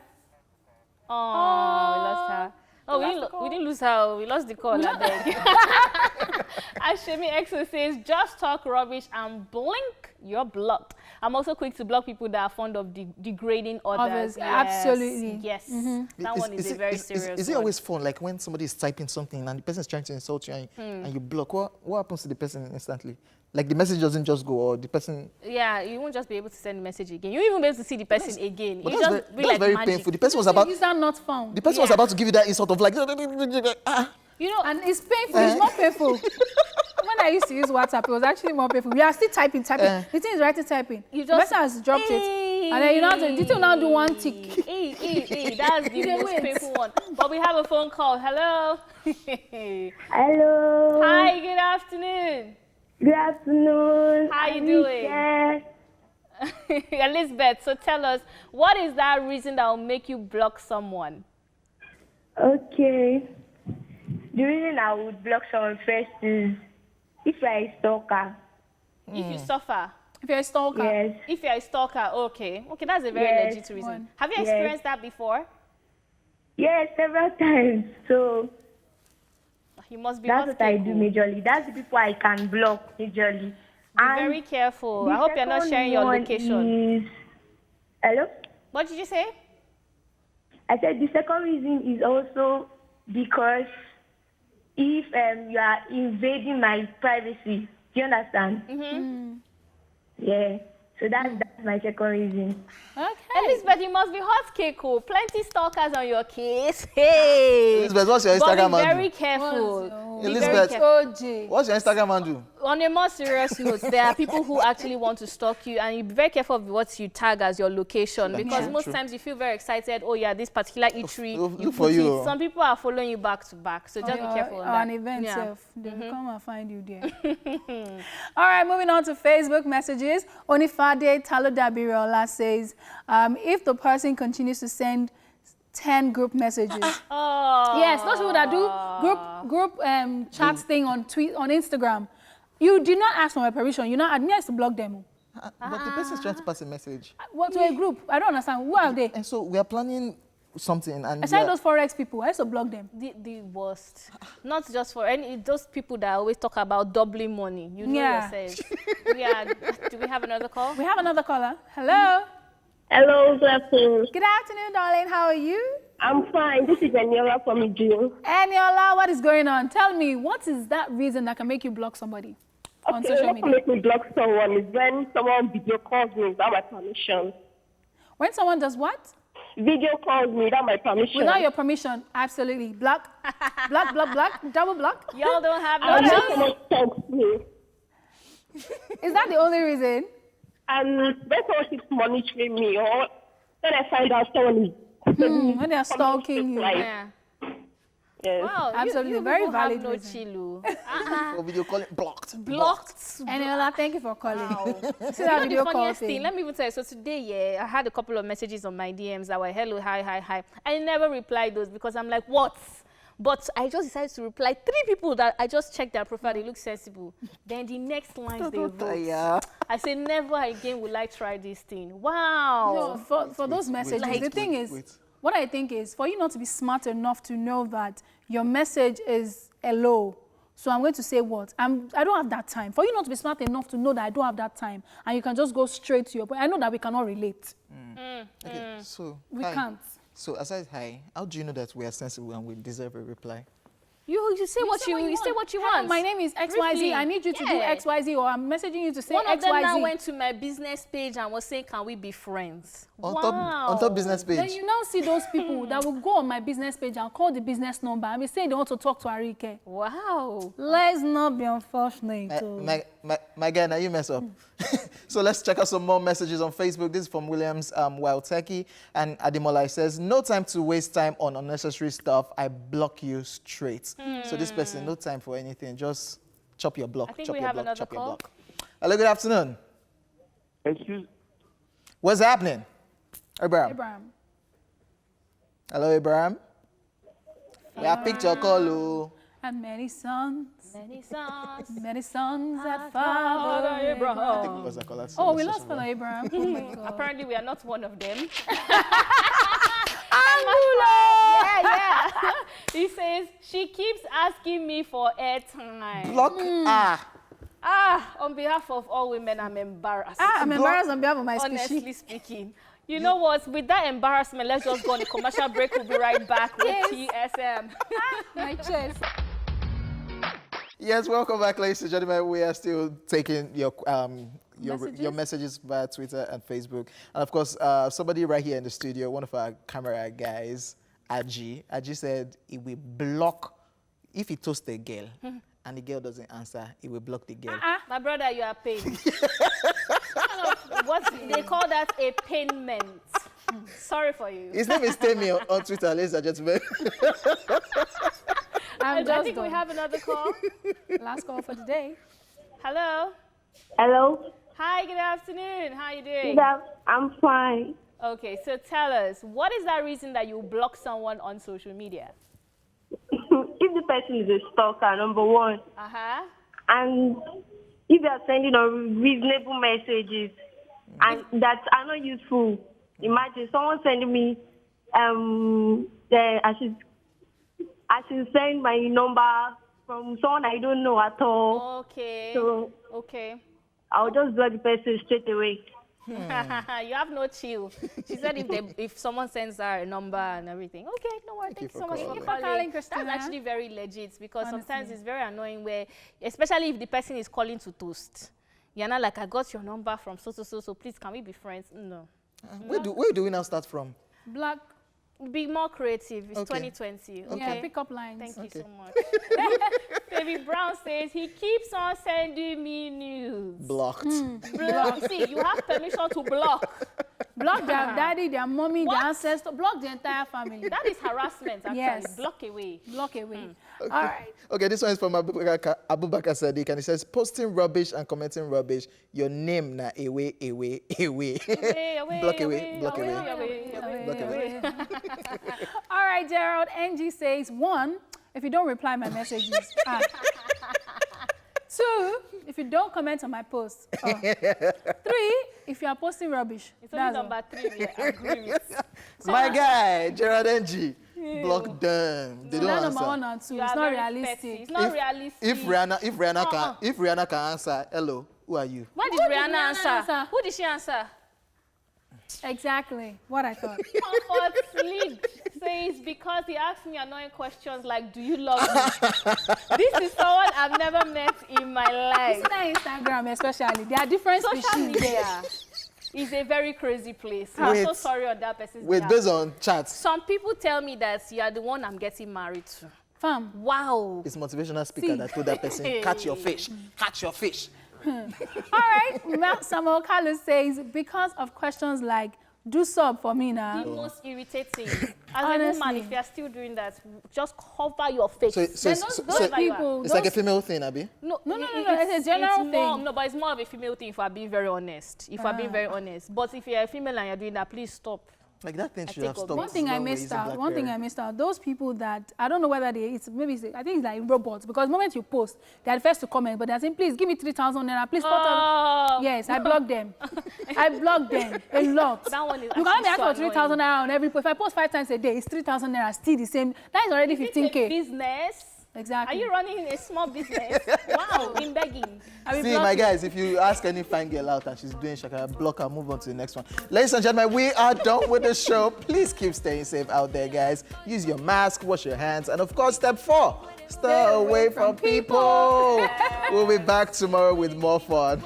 Speaker 3: Oh, we lost her. Oh, we didn't lose her. We lost the call. I beg. Ashemi Exo says, just talk rubbish and blink, you're blocked. I'm also quick to block people that are fond of degrading others.
Speaker 2: Others, absolutely.
Speaker 3: Yes. That one is a very serious
Speaker 1: Is it
Speaker 3: one.
Speaker 1: always fun, like when somebody is typing something and the person is trying to insult you and you block? What happens to the person instantly? Like the message doesn't just go, or the person.
Speaker 3: Yeah, you won't just be able to send a message again. You won't even be able to see the person again.
Speaker 1: But
Speaker 3: It
Speaker 1: that's
Speaker 3: just
Speaker 1: very,
Speaker 3: be
Speaker 1: that's
Speaker 3: like
Speaker 1: very
Speaker 3: magic.
Speaker 1: painful. The person was about.
Speaker 2: Is that not found?
Speaker 1: The person was
Speaker 3: Yeah.
Speaker 1: about to give you that insult of like.
Speaker 3: You know,
Speaker 2: And it's painful. It's more painful. When I used to use WhatsApp, it was actually more painful. We are still typing. The thing is writing, typing.
Speaker 3: You
Speaker 2: The
Speaker 3: just-
Speaker 2: person has dropped it. And then you now do one tick.
Speaker 3: That's the
Speaker 2: They
Speaker 3: most
Speaker 2: wait.
Speaker 3: painful one. But we have a phone call. Hello.
Speaker 7: Hello.
Speaker 3: Hi, good afternoon.
Speaker 7: Good afternoon.
Speaker 3: How you doing?
Speaker 7: Yes.
Speaker 3: Elizabeth, so tell us, what is that reason that will make you block someone?
Speaker 7: Okay. The reason I would block someone first is if you're a stalker.
Speaker 3: If you suffer.
Speaker 2: If you're a stalker.
Speaker 7: Yes.
Speaker 3: If you're a stalker, okay. Okay, that's a very
Speaker 7: Yes.
Speaker 3: legit reason.
Speaker 2: One.
Speaker 3: Have you
Speaker 7: Yes.
Speaker 3: experienced that before?
Speaker 7: Yes, several times. So
Speaker 3: You must be
Speaker 7: that's what I do
Speaker 3: cool.
Speaker 7: majorly. That's the people I can block majorly.
Speaker 3: Be very careful. I hope you're not sharing your location.
Speaker 7: Hello?
Speaker 3: What did you say?
Speaker 7: I said the second reason is also because if you are invading my privacy. Do you understand?
Speaker 3: Mm-hmm.
Speaker 7: Yeah. So that's my second reason.
Speaker 2: Okay.
Speaker 3: Elizabeth, you must be hot cake. Oh. Plenty stalkers on your case. Hey.
Speaker 1: Elizabeth, what's your
Speaker 3: But
Speaker 1: Instagram
Speaker 3: be very
Speaker 1: handle?
Speaker 3: careful.
Speaker 2: What's
Speaker 3: Be very
Speaker 1: Elizabeth.
Speaker 3: careful.
Speaker 2: OJ.
Speaker 1: What's your Instagram handle?
Speaker 3: On a more serious note, there are people who actually want to stalk you, and you be very careful of what you tag as your location, because
Speaker 1: true,
Speaker 3: most
Speaker 1: true.
Speaker 3: times you feel very excited. Oh yeah, this particular eatery.
Speaker 1: Look for
Speaker 3: put
Speaker 1: you.
Speaker 3: it. Some people are following you back to back, so just be careful on
Speaker 2: Or
Speaker 3: that.
Speaker 2: an event
Speaker 3: Yeah.
Speaker 2: self. They will come and find you there. All right, moving on to Facebook messages. Onifade Talodabiriola says, if the person continues to send 10 group messages.
Speaker 3: Oh.
Speaker 2: Yes, those people that do group chats thing on Instagram. You did not ask for my permission. You not admit to block them.
Speaker 1: But the person is trying to pass a message.
Speaker 2: What to a group? I don't understand. Who are they?
Speaker 1: And so we are planning something. And
Speaker 2: Aside those Forex people, I used to block them.
Speaker 3: The worst. Not just for any those people that always talk about doubling money. You know
Speaker 2: Yeah.
Speaker 3: yourself. Do we have another call?
Speaker 2: We have another caller. Hello.
Speaker 7: Hello, good afternoon.
Speaker 2: Good afternoon, darling. How are you?
Speaker 7: I'm fine. This is Eniola from Iju.
Speaker 2: Eniola, what is going on? Tell me, what is that reason that can make you block somebody on social
Speaker 7: what
Speaker 2: media?
Speaker 7: makes me block someone is when someone video calls me without my permission.
Speaker 2: When someone does what?
Speaker 7: Video calls me without my permission.
Speaker 2: Without your permission, absolutely. Block, block, block, block, double block.
Speaker 3: Y'all don't have no
Speaker 7: And when
Speaker 3: choice.
Speaker 7: someone texts me.
Speaker 2: Is that the only reason?
Speaker 8: And when someone keeps monitoring me, or when I find out someone is
Speaker 2: when they're stalking you.
Speaker 3: Yeah.
Speaker 8: Yes.
Speaker 3: Wow,
Speaker 2: Absolutely,
Speaker 3: you
Speaker 2: very
Speaker 3: people
Speaker 2: valid
Speaker 3: have no
Speaker 2: reason.
Speaker 3: chill.
Speaker 1: For video calling, blocked.
Speaker 3: Blocked.
Speaker 2: Eniola, thank you for calling.
Speaker 3: Wow.
Speaker 2: See that
Speaker 3: The
Speaker 2: video call
Speaker 3: funniest
Speaker 2: thing.
Speaker 3: thing, let me even tell you, so today, I had a couple of messages on my DMs that were hello, hi, hi, hi. I never replied those because I'm like, what? But I just decided to reply 3 people that I just checked their profile, they look sensible. Then the next lines they wrote, I said, never again will I try this thing. Wow.
Speaker 2: No, for those messages, the thing is, what I think is, for you not to be smart enough to know that your message is hello, so I'm going to say what? I don't have that time. For you not to be smart enough to know that I don't have that time, and you can just go straight to your point. I know that we cannot relate.
Speaker 1: Okay, so
Speaker 2: We
Speaker 1: hi.
Speaker 2: can't.
Speaker 1: So aside hi, how do you know that we are sensible and we deserve a reply?
Speaker 3: You say what you say what you want.
Speaker 2: My name is XYZ.
Speaker 3: Briefly.
Speaker 2: I need you to do XYZ, or I'm messaging you to say
Speaker 3: One
Speaker 2: XYZ.
Speaker 3: of them now went to my business page and was saying, can we be friends?
Speaker 1: On top business page.
Speaker 2: Then you now see those people that will go on my business page and call the business number and be saying they want to talk to Arike.
Speaker 3: Wow.
Speaker 2: Let's not be unfortunate.
Speaker 1: My guy, now you mess up. So let's check out some more messages on Facebook. This is from Williams Wild Techie. And Ademola says, no time to waste time on unnecessary stuff. I block you straight. So this person, no time for anything. Just chop your block.
Speaker 3: I think
Speaker 1: chop
Speaker 3: we
Speaker 1: your
Speaker 3: have
Speaker 1: block,
Speaker 3: another
Speaker 1: chop your
Speaker 3: call.
Speaker 1: block. Hello, good afternoon.
Speaker 9: Excuse.
Speaker 1: What's happening? Abraham.
Speaker 2: Abraham.
Speaker 1: Hello, Abraham. We have picture call. Oh.
Speaker 2: And many sons.
Speaker 3: Many songs.
Speaker 2: Many sons that
Speaker 3: Father
Speaker 2: Father
Speaker 3: Abraham.
Speaker 1: I think it was a caller.
Speaker 2: Oh, we lost Father Abraham. Oh my God.
Speaker 3: Apparently, we are not one of them. Yeah. He says, she keeps asking me for airtime.
Speaker 1: Block.
Speaker 3: On behalf of all women, I'm embarrassed.
Speaker 2: I'm embarrassed on behalf of my
Speaker 3: Honestly
Speaker 2: species.
Speaker 3: speaking. You know what? With that embarrassment, let's just go on a commercial break. We'll be right back with TSM.
Speaker 2: My chest.
Speaker 1: Yes, welcome back, ladies and gentlemen. We are still taking your messages via Twitter and Facebook. And of course, somebody right here in the studio, one of our camera guys, Aji said he will block, if he toasts a girl and the girl doesn't answer, he will block the girl.
Speaker 3: My brother, you are paying. What they call that a payment. Sorry for you.
Speaker 1: His name is Temi on Twitter, ladies and gentlemen.
Speaker 3: I think we have another call.
Speaker 2: Last call for the day.
Speaker 3: Hello.
Speaker 8: Hello.
Speaker 3: Hi, good afternoon. How are you doing?
Speaker 8: I'm fine.
Speaker 3: Okay, so tell us, what is that reason that you block someone on social media?
Speaker 8: If the person is a stalker, number one, and if they are sending unreasonable messages and that are not useful, imagine someone sending me, I should send my number from someone I don't know at all.
Speaker 3: Okay.
Speaker 8: So, I'll just block the person straight away.
Speaker 3: You have no chill. She said if someone sends her a number and everything. Okay, no worries. Thank you so much for calling. That's actually very legit because sometimes it's very annoying where, especially if the person is calling to toast. You're not like, I got your number from so, please can we be friends? No.
Speaker 1: Where do we now start from?
Speaker 2: Black.
Speaker 3: Be more creative. It's 2020. Okay.
Speaker 2: Yeah, pick up lines.
Speaker 3: Thank you so much. Baby Brown says he keeps on sending me news.
Speaker 1: Blocked.
Speaker 3: Block. See, you have permission to block.
Speaker 2: Block their daddy, their mommy, their ancestor. Block the entire family.
Speaker 3: That is harassment, actually.
Speaker 2: Yes.
Speaker 3: Block away.
Speaker 2: Block away.
Speaker 1: Okay.
Speaker 2: All right.
Speaker 1: Okay, this one is from Abubakar Sadiq, and he says, posting rubbish and commenting rubbish, your name na away. Block away.
Speaker 2: All right, Gerald. NG says, 1, if you don't reply my messages. 2, if you don't comment on my post. 3, if you are posting rubbish.
Speaker 3: It's only number 3 we agree with.
Speaker 1: My guy, Gerald NG. Block them. They don't answer.
Speaker 2: Number 1 and 2. It's not realistic.
Speaker 3: It's not realistic.
Speaker 1: If Rihanna can answer, hello, who are you?
Speaker 3: Why did Rihanna answer? Who did she answer?
Speaker 2: Exactly what I thought.
Speaker 3: Comfort Sleep says, because he asked me annoying questions like, do you love me? This is someone I've never met in my life.
Speaker 2: You see that Instagram especially. There are different
Speaker 3: Social media is a very crazy place. I'm so sorry on that person's behalf.
Speaker 1: Based on chats.
Speaker 3: Some people tell me that you are the one I'm getting married to.
Speaker 2: Fam.
Speaker 3: Wow.
Speaker 1: It's motivational speaker that told that person, catch your fish, catch your fish.
Speaker 2: All right, Samuel Carlos says, because of questions like, do sub for me now.
Speaker 3: The most irritating. As a woman, if you're still doing that, just cover your face.
Speaker 1: So
Speaker 2: people,
Speaker 1: it's like a female thing, Abby?
Speaker 2: No, it's a general thing.
Speaker 3: No, but it's more of a female thing if we're being very honest. If we're being very honest. But if you're a female and you're doing that, please stop.
Speaker 1: Like that thing should have stopped.
Speaker 2: One thing I missed out, those people that, I don't know whether I think it's like robots, because the moment you post, they're the first to comment, but they're saying, please give me 3,000 naira, please. Yes, I blocked them. I blocked them a lot.
Speaker 3: That one is
Speaker 2: you can't be asked for 3,000 naira on every post. If I post 5 times a day, it's 3,000 naira, still the same. That is already 15K.
Speaker 3: Business?
Speaker 2: Exactly.
Speaker 3: Are you running a small business? Wow, in begging.
Speaker 1: See, my guys, if you ask any fine girl out and she's doing shakara, block her, move on to the next one. Ladies and gentlemen, we are done with the show. Please keep staying safe out there, guys. Use your mask, wash your hands, and of course, step 4, stay away from people. We'll be back tomorrow with more fun.